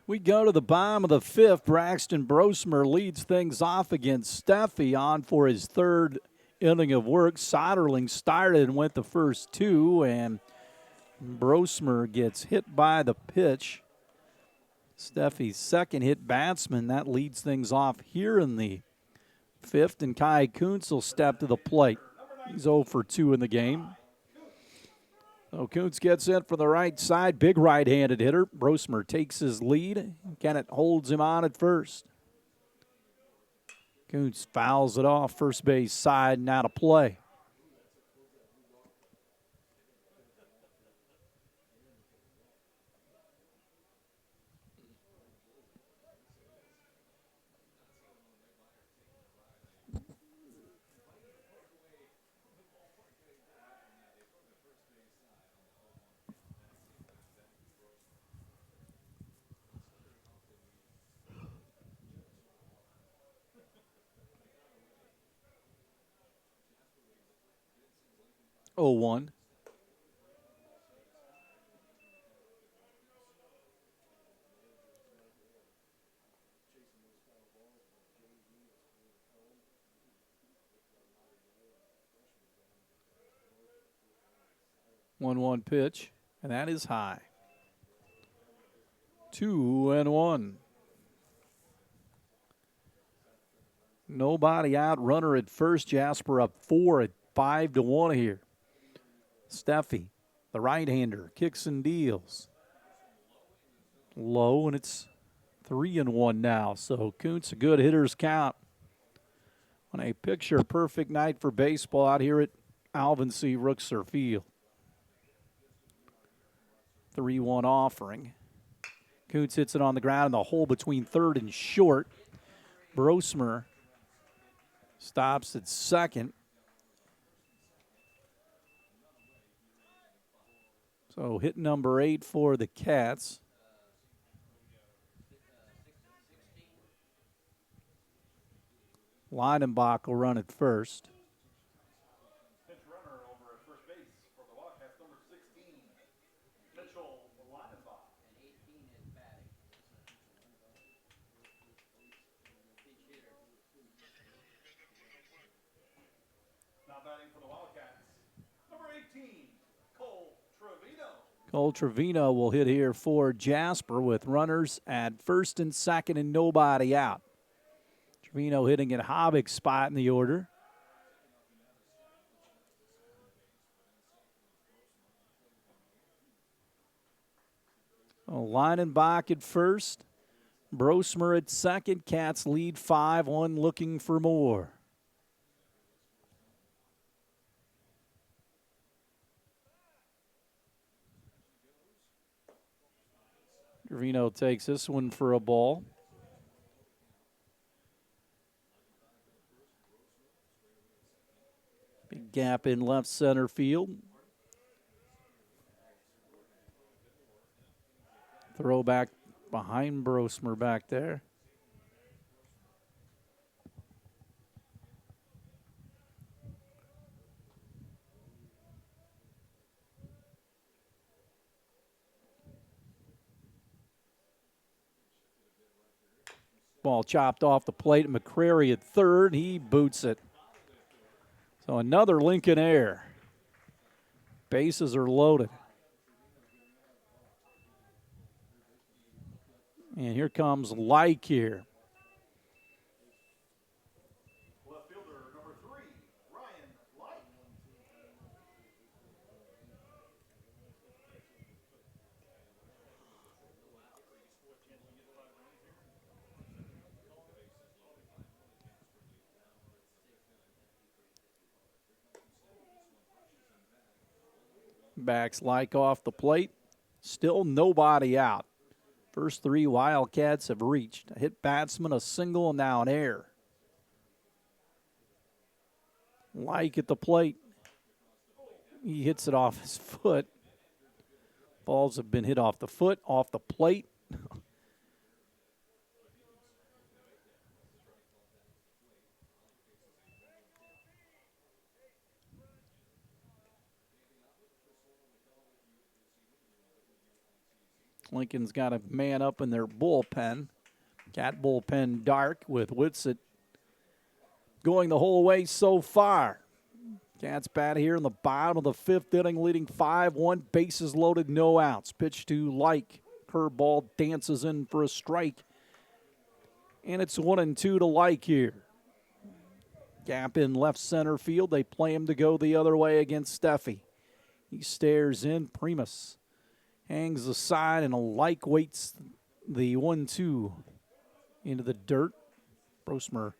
A: We go to the bottom of the 5th. Braxton Brosmer leads things off against Steffi on for his 3rd inning of work. Soderling started and went the first 2, and Brosmer gets hit by the pitch. Steffi's 2nd hit batsman. That leads things off here in the 5th, and Kai Kuntz will step to the plate. He's 0 for 2 in the game. So Kuntz gets in from the right side. Big right-handed hitter. Brosmer takes his lead. Kennett holds him on at first. Kuntz fouls it off first base side and out of play. Oh, 1. One pitch, and that is high. 2-1. Nobody out. Runner at first. Jasper up 4 at 5-1 here. Steffi, the right-hander, kicks and deals. Low, and it's 3-1 now. So Kuntz, a good hitter's count. On a picture-perfect night for baseball out here at Alvin C. Rookser Field. 3-1 offering. Kuntz hits it on the ground in the hole between third and short. Brosmer stops at second. So hit number 8 for the Cats. Leidenbach will run at first.
B: Pinch runner over at first base for the Wildcats, number 16, Mitchell Leidenbach. Now batting for the Wildcats, number 18, Cole Trevino.
A: Cole Trevino will hit here for Jasper with runners at first and second and nobody out. Trevino hitting at Hobbick's spot in the order. Leidenbach at first. Brosmer at second. Cats lead 5-1, looking for more. Trevino takes this one for a ball. Big gap in left center field. Throw back behind Brosmer back there. Ball chopped off the plate. McCrary at third. He boots it. So another Lincoln error. Bases are loaded. And here comes Like here.
B: Left fielder, number 3, Ryan Light.
A: Backs Like off the plate. Still nobody out. First 3 Wildcats have reached. A hit batsman, a single, and now an error. Like at the plate. He hits it off his foot. Balls have been hit off the foot, off the plate. Lincoln's got a man up in their bullpen. Cat bullpen dark with Whitsitt going the whole way so far. Cats bat here in the bottom of the 5th inning, leading 5-1. Bases loaded, no outs. Pitch to Like. Curveball dances in for a strike. And it's 1-2 to Like here. Gap in left center field. They play him to go the other way against Steffi. He stares in. Primus hangs the side and like waits the 1-2 into the dirt. Brosmer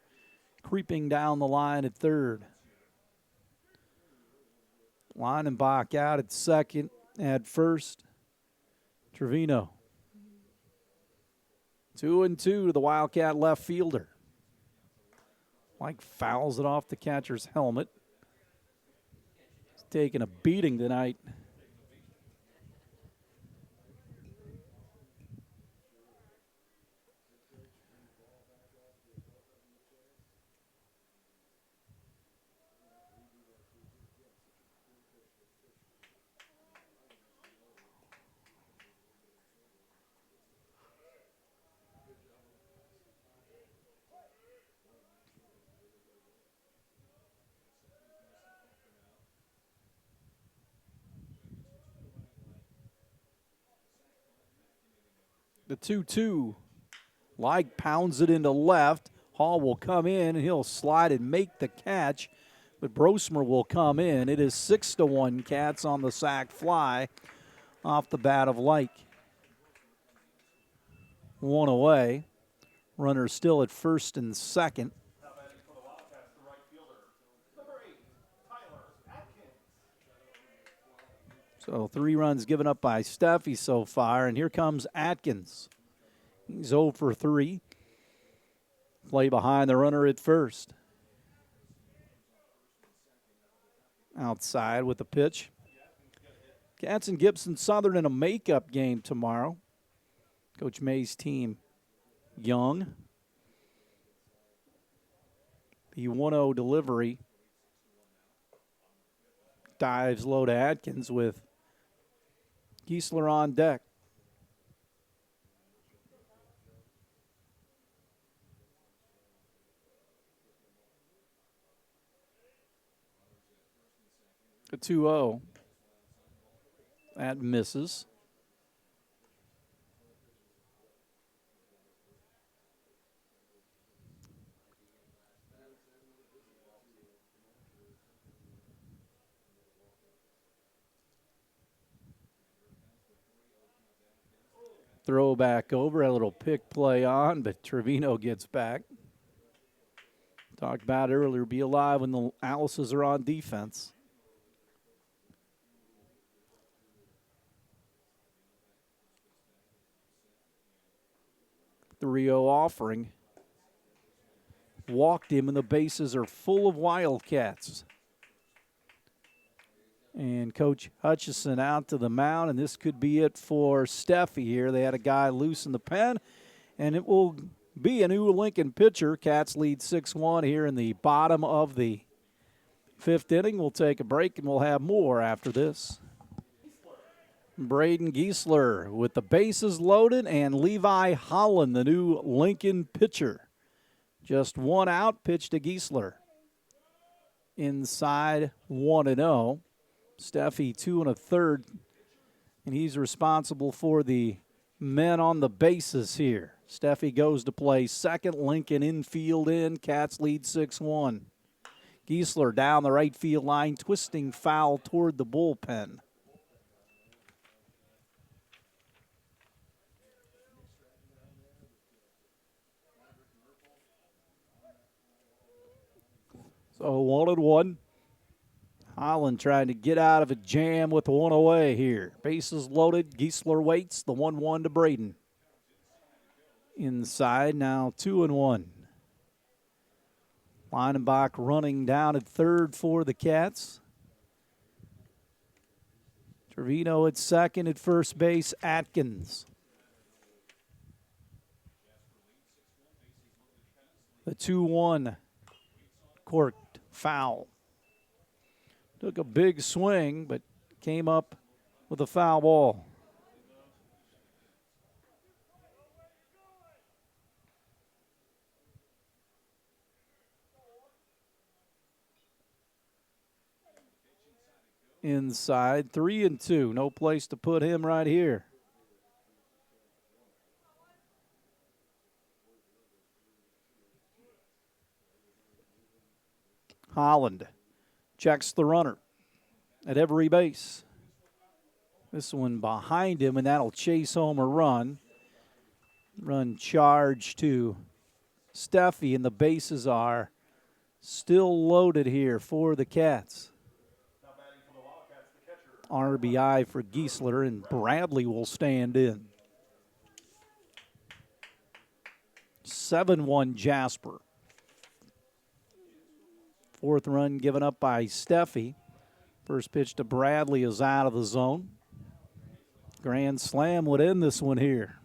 A: creeping down the line at third. Leinenbach out at second. At first, Trevino. 2-2 to the Wildcat left fielder. Like fouls it off the catcher's helmet. He's taking a beating tonight. The 2-2. Like pounds it into left. Hall will come in and he'll slide and make the catch, but Brosmer will come in. It is 6-1 Cats on the sac fly off the bat of Like. One away. Runner still at first and second.
B: Now batting for the Wildcats, the right fielder, number 8, Tyler Atkins.
A: So 3 runs given up by Steffi so far, and here comes Atkins. He's 0 for 3. Play behind the runner at first. Outside with the pitch. Cats and Gibson Southern in a makeup game tomorrow. Coach May's team young. The 1-0 delivery. Dives low to Atkins with Giesler on deck. A 2-0. That misses. Throw back over, a little pick play on, but Trevino gets back. Talked about it earlier, be alive when the Alices are on defense. The Rio offering. Walked him, and the bases are full of Wildcats. And Coach Hutchison out to the mound, and this could be it for Steffi here. They had a guy loose in the pen, and it will be a new Lincoln pitcher. Cats lead 6-1 here in the bottom of the 5th inning. We'll take a break, and we'll have more after this. Braden Giesler with the bases loaded, and Levi Holland, the new Lincoln pitcher. Just 1 out, pitch to Giesler. Inside 1-0. Steffi 2 1/3, and he's responsible for the men on the bases here. Steffi goes to play second. Lincoln infield in. Cats lead 6-1. Giesler down the right field line, twisting foul toward the bullpen. So 1-1. Holland trying to get out of a jam with 1 away here. Bases loaded. Giesler waits. The 1-1 to Braden. Inside now 2-1. Leinenbach running down at third for the Cats. Trevino at second. At first base, Atkins. The 2-1 corked foul. Took a big swing, but came up with a foul ball. Inside, 3-2. No place to put him right here. Holland checks the runner at every base. This one behind him, and that'll chase home a run. Run charge to Steffi, and the bases are still loaded here for the Cats. RBI for Giesler, and Bradley will stand in. 7-1 Jasper. Fourth run given up by Steffi. First pitch to Bradley is out of the zone. Grand slam would end this one here.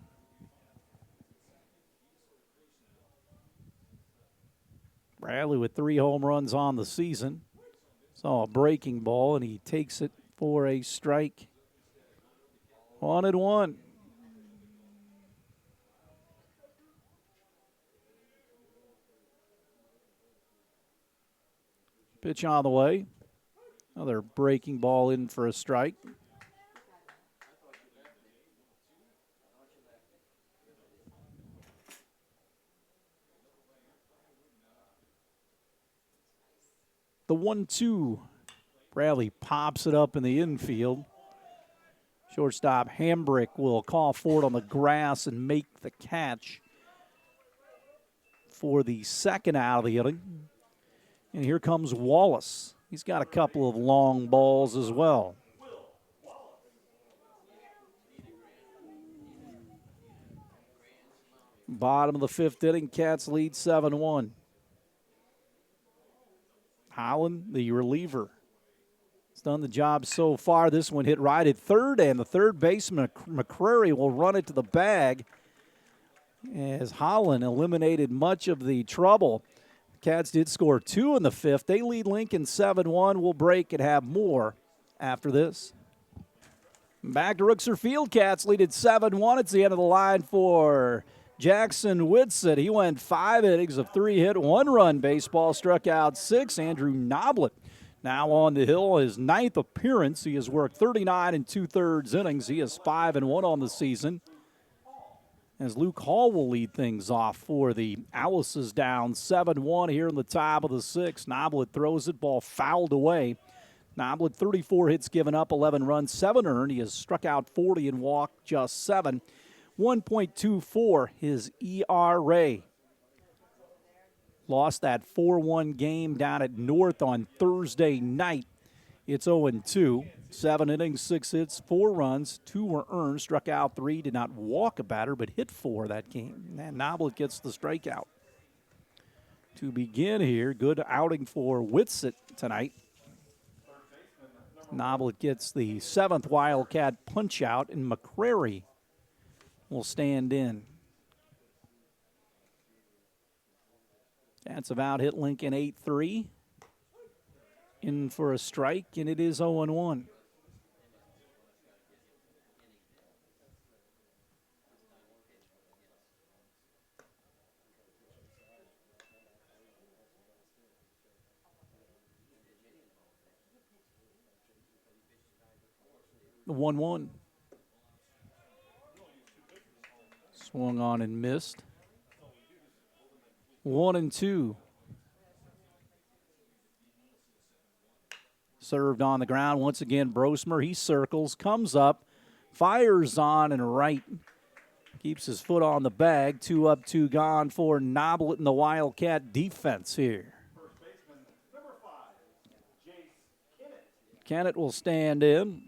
A: Bradley with 3 home runs on the season. Saw a breaking ball, and he takes it for a strike. 1-1. Pitch on the way. Another breaking ball in for a strike. The 1-2. Bradley pops it up in the infield. Shortstop Hambrick will call for it on the grass and make the catch for the second out of the inning. And here comes Wallace. He's got a couple of long balls as well. Bottom of the fifth inning, Cats lead 7-1. Holland, the reliever, has done the job so far. This one hit right at third, and the third baseman, McCrary, will run it to the bag as Holland eliminated much of the trouble. Cats did score 2 in the fifth. They lead Lincoln 7-1. We'll break and have more after this. Back to Rookser Field. Cats lead at 7-1. It's the end of the line for Jackson Whitsitt. He went 5 innings of 3-hit, 1-run baseball, struck out 6. Andrew Noblet now on the hill, his 9th appearance. He has worked 39 2/3 innings. He is 5-1 on the season. As Luke Hall will lead things off for the Owls, down 7-1 here in the top of the 6th. Noblet throws it, ball fouled away. Noblet, 34 hits given up, 11 runs, 7 earned. He has struck out 40 and walked just 7. 1.24 his ERA. Lost that 4-1 game down at North on Thursday night. It's 0-2. 7 innings, 6 hits, 4 runs, 2 were earned, struck out 3, did not walk a batter, but hit 4 that game. And Noblet gets the strikeout. To begin here, good outing for Whitsitt tonight. Noblet gets the 7th Wildcat punch-out, and McCrary will stand in. Cats have out-hit Lincoln 8-3. In for a strike, and it is 0-1. The 1-1. Swung on and missed. 1-2. Served on the ground once again. Brosmer, he circles, comes up, fires on and right. Keeps his foot on the bag. 2 up, 2 gone for Noblet in the Wildcat defense here.
B: First baseman, number 5, Jace Kennett.
A: Kennett will stand in.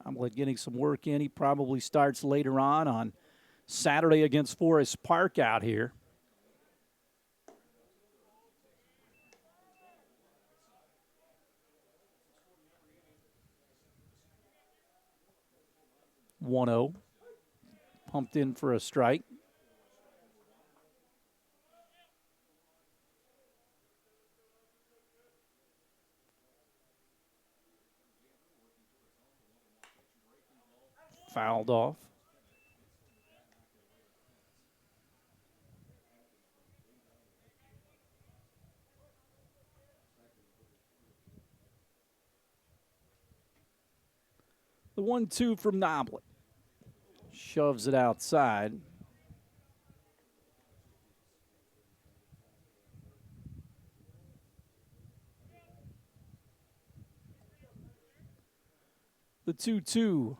A: Noblet getting some work in. He probably starts later on Saturday against Forest Park out here. .10. Pumped in for a strike. Fouled off. The 1-2 from Noblet. Shoves it outside. The 2-2.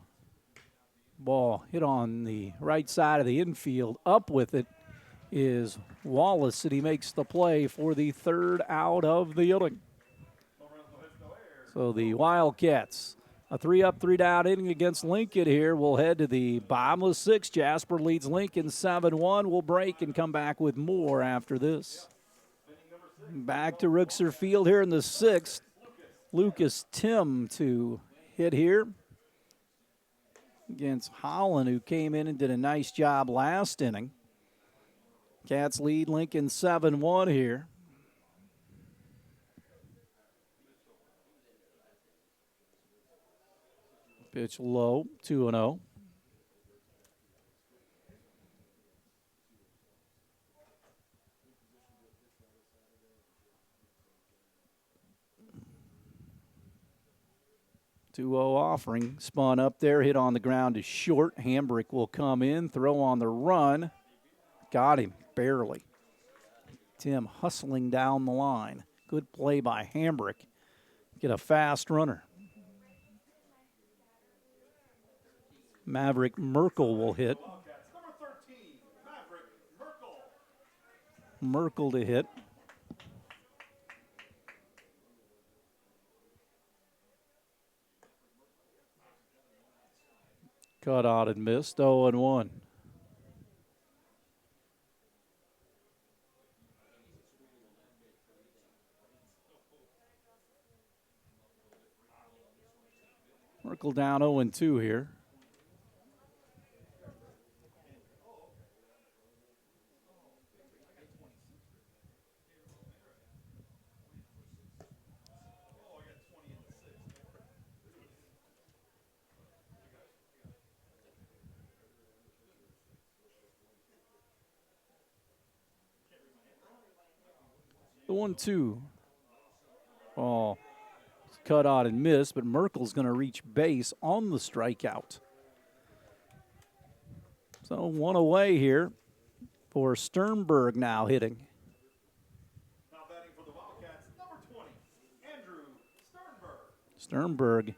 A: Ball hit on the right side of the infield. Up with it is Wallace, and he makes the play for the third out of the inning. So the Wildcats, a 3-up, 3-down inning against Lincoln here. We'll head to the bottom of the sixth. Jasper leads Lincoln 7-1. We'll break and come back with more after this. Back to Rookser Field here in the sixth. Lucas Tim to hit here against Holland, who came in and did a nice job last inning. Cats lead Lincoln 7-1 here. Pitch low, 2-0. Offering, spun up there, hit on the ground is short. Hambrick will come in, throw on the run. Got him, barely. Tim hustling down the line. Good play by Hambrick. Get a fast runner. Maverick Merkel will hit. Merkel to hit. Cut out and missed, 0-1. Merkel down 0-2 here. The 1-2. Ball cut out and missed, but Merkel's going to reach base on the strikeout. So one away here for Sternberg now hitting.
B: Now batting for the Wildcats, number 20, Andrew Sternberg.
A: Sternberg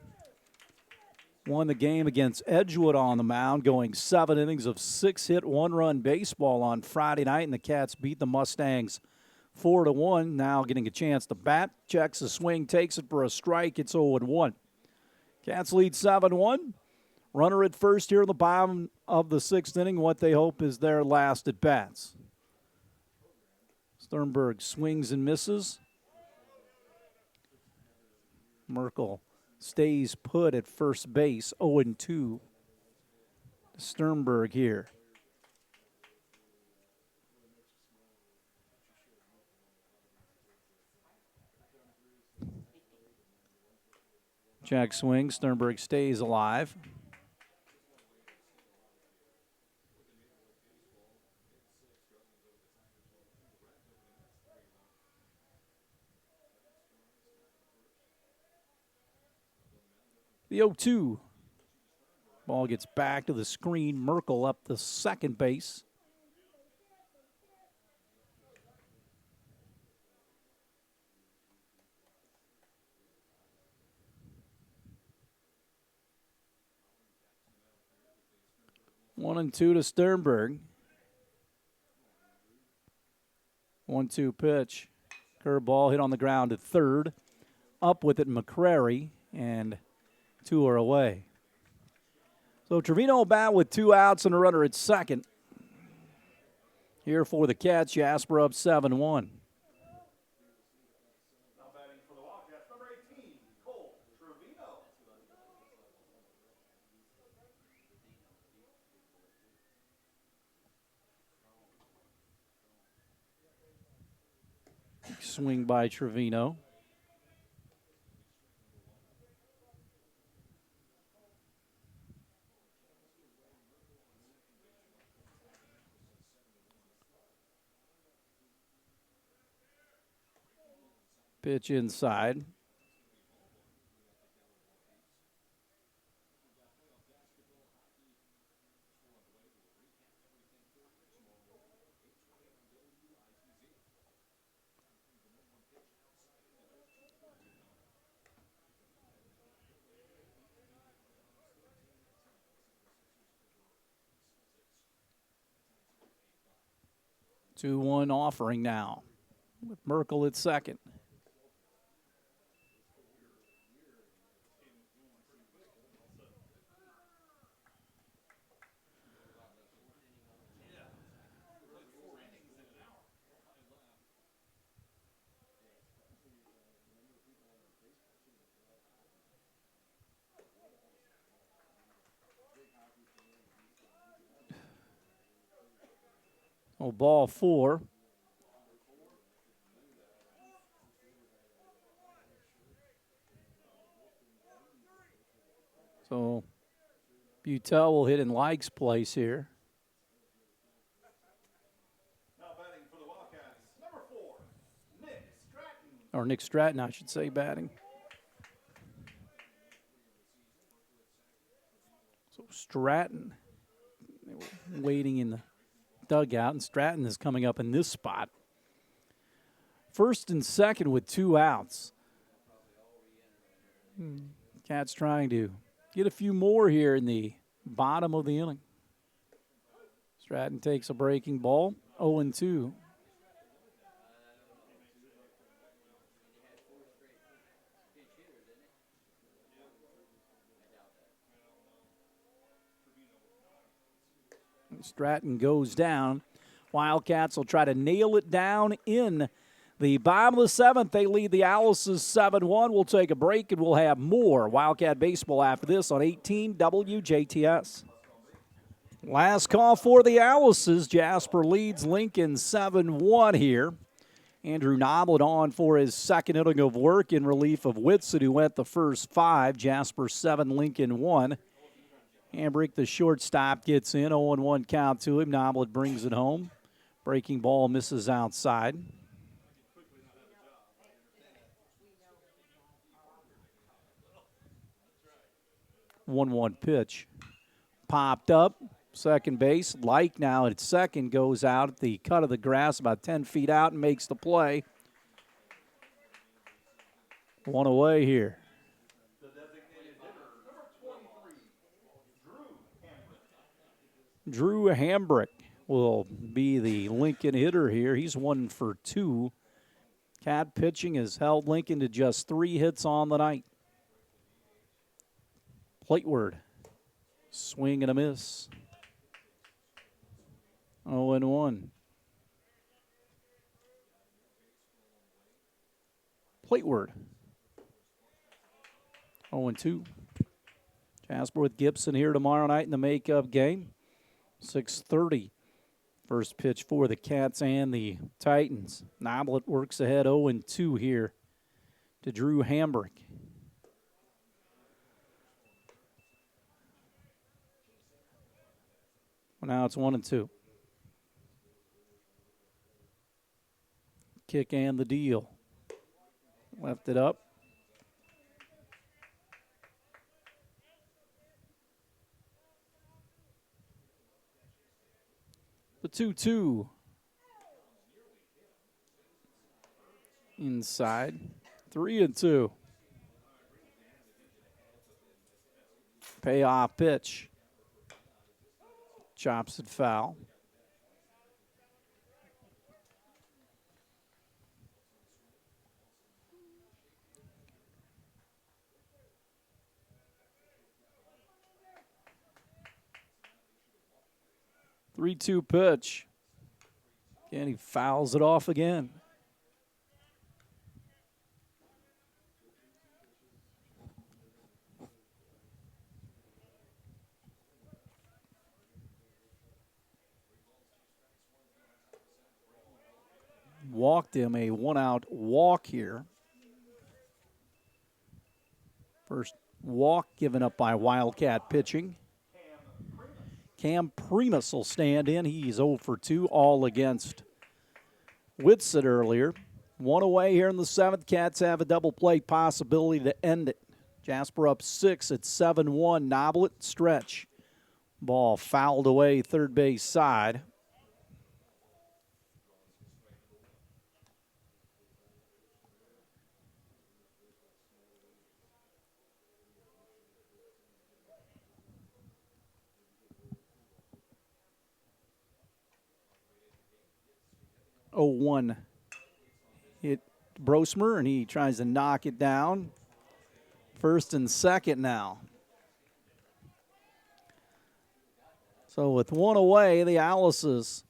A: won the game against Edgewood on the mound, going 7 innings of 6-hit, 1-run baseball on Friday night, and the Cats beat the Mustangs 4-1. Now getting a chance to bat. Checks the swing, takes it for a strike. It's 0-1. Cats lead 7-1. Runner at first here in the bottom of the sixth inning. What they hope is their last at bats. Sternberg swings and misses. Merkel stays put at first base. 0-2. Sternberg here. Jack swings. Sternberg stays alive. The 0-2. Ball gets back to the screen. Merkel up the second base. One and two to Sternberg. 1-2 pitch. Curveball hit on the ground at third. Up with it, McCrary, and 2 are away. So Trevino will bat with 2 outs and a runner at second. Here for the Cats, Jasper up 7-1.
B: Now batting for the Wildcats, number 18, Cole Trevino.
A: Swing by Trevino. Pitch inside. 2-1 offering now with Merkel at second. Oh, ball 4. So Butel will hit in Like's place here.
B: Now batting for the Wildcats, number 4, Nick Stratton.
A: Or Nick Stratton, I should say, batting. So Stratton waiting in the dugout, and Stratton is coming up in this spot. First and second with 2 outs. Cats trying to get a few more here in the bottom of the inning. Stratton takes a breaking ball, 0-2. Stratton goes down. Wildcats will try to nail it down in the bottom of the 7th. They lead the Owls 7-1. We'll take a break and we'll have more Wildcat baseball after this on 18 WJTS. Last call for the Owls. Jasper leads Lincoln 7-1 here. Andrew Noblet on for his second inning of work in relief of Whitson, who went the first 5. Jasper 7, Lincoln 1. Hambrick, the shortstop, gets in. 0-1 count to him. Noblet brings it home. Breaking ball misses outside. 1-1 pitch. Popped up. Second base. Like now at second goes out at the cut of the grass about 10 feet out and makes the play. 1 away here. Drew Hambrick will be the Lincoln hitter here. He's 1 for 2. Cat pitching has held Lincoln to just 3 hits on the night. Plateward. Swing and a miss. 0-1. Plateward. 0-2. Jasper with Gibson here tomorrow night in the makeup game. 6:30. First pitch for the Cats and the Titans. Noblet works ahead 0-2 here to Drew Hambrick. Well, now it's 1-2. Kick and the deal. Left it up. The 2-2. Inside. 3-2. Payoff pitch. Chops it foul. Three-two pitch. And he fouls it off again. Walked him, a 1-out walk here. First walk given up by Wildcat pitching. Cam Primus will stand in. He's 0 for 2, all against Whitson earlier. 1 away here in the 7th. Cats have a double play possibility to end it. Jasper up 6 at 7-1. Noblet stretch. Ball fouled away third base side. 0-1 hit Brosmer, and he tries to knock it down. First and second now. So with one away, the Alices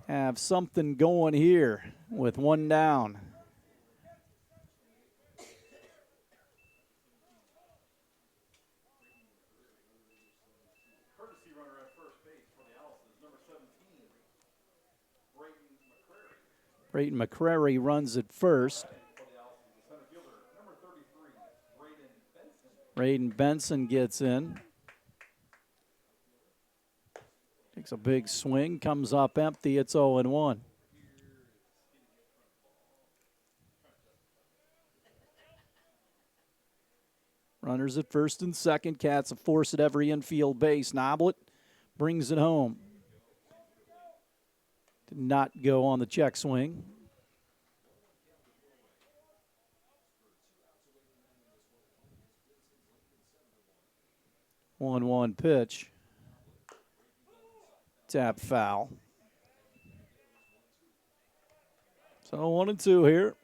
A: have something going here with one down.
B: Courtesy runner at first base for the Alices, number 17,
A: Brayton McCrary runs at first. Braden Benson gets in. Takes a big swing, comes up empty. It's 0-1. Runners at first and second. Cats a force at every infield base. Noblet brings it home. Did not go on the check swing. One pitch. Tap foul. So 1-2 here.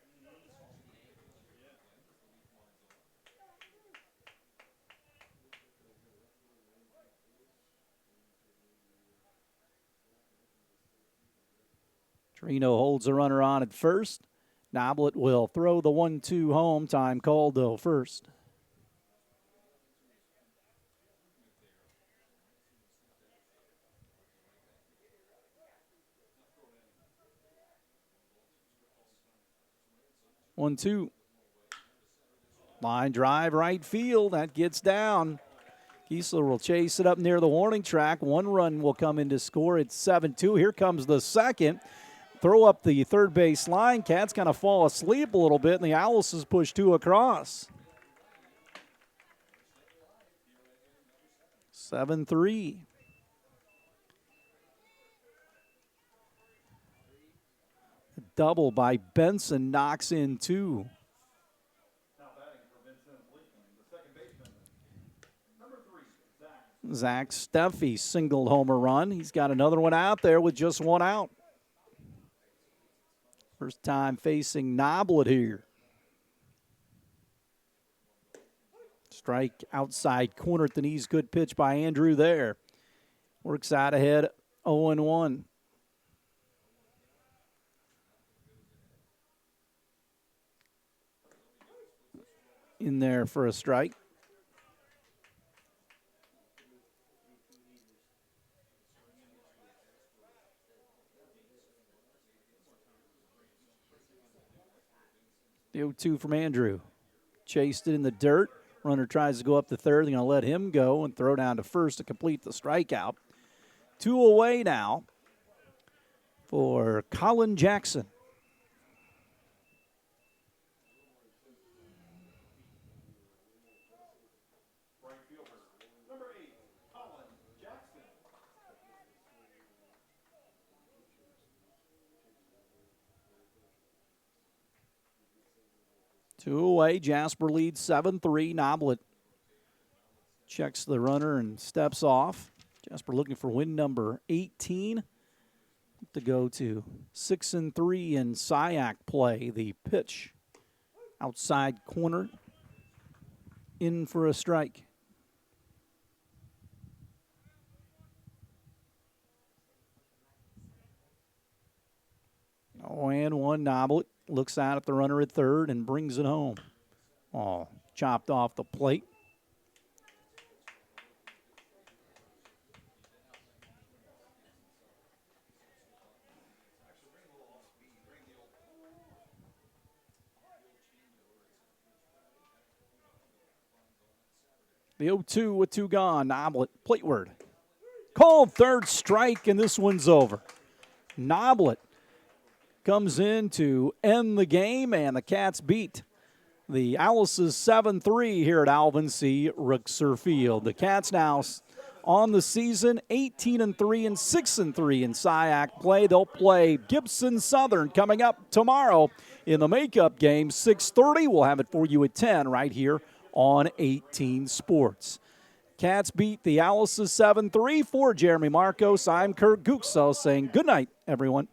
A: Trino holds a runner on at first. Noblet will throw the 1-2 home. Time called though first. One, two. Line drive right field. That gets down. Kiesler will chase it up near the warning track. One run will come in to score. It's 7-2. Here comes the second. Throw up the third base line. Cats kind of fall asleep a little bit, and the Alices push two across. 7-3. Double by Benson knocks in two.
B: Now batting for Vincennes, the second baseman, number 3,
A: Zach Steffi singled homer run. He's got another one out there with just one out. First time facing Noblet here. Strike outside corner at the knees. Good pitch by Andrew there. Works out ahead, 0-1. In there for a strike. The 0-2 from Andrew. Chased it in the dirt. Runner tries to go up the third. They're going to let him go and throw down to first to complete the strikeout. 2 away now for Colin Jackson.
B: right fielder, number 8, Colin Jackson.
A: Two away. Jasper leads 7-3. Noblet checks the runner and steps off. Jasper looking for win number 18 to go to 6-3 in SIAC play. The pitch outside corner in for a strike. 0-1. Noblet looks out at the runner at third and brings it home. Oh, chopped off the plate. The 0-2 with 2 gone. Noblet, plateward. Called third strike, and this one's over. Noblet comes in to end the game, and the Cats beat the Alices 7-3 here at Alvin C. Ruxer Field. The Cats now on the season 18-3 and 6-3 in SIAC play. They'll play Gibson Southern coming up tomorrow in the makeup game, 6:30. We'll have it for you at 10 right here on 18 Sports. Cats beat the Alices 7-3. For Jeremy Marcos, I'm Kurt Guxo saying good night, everyone.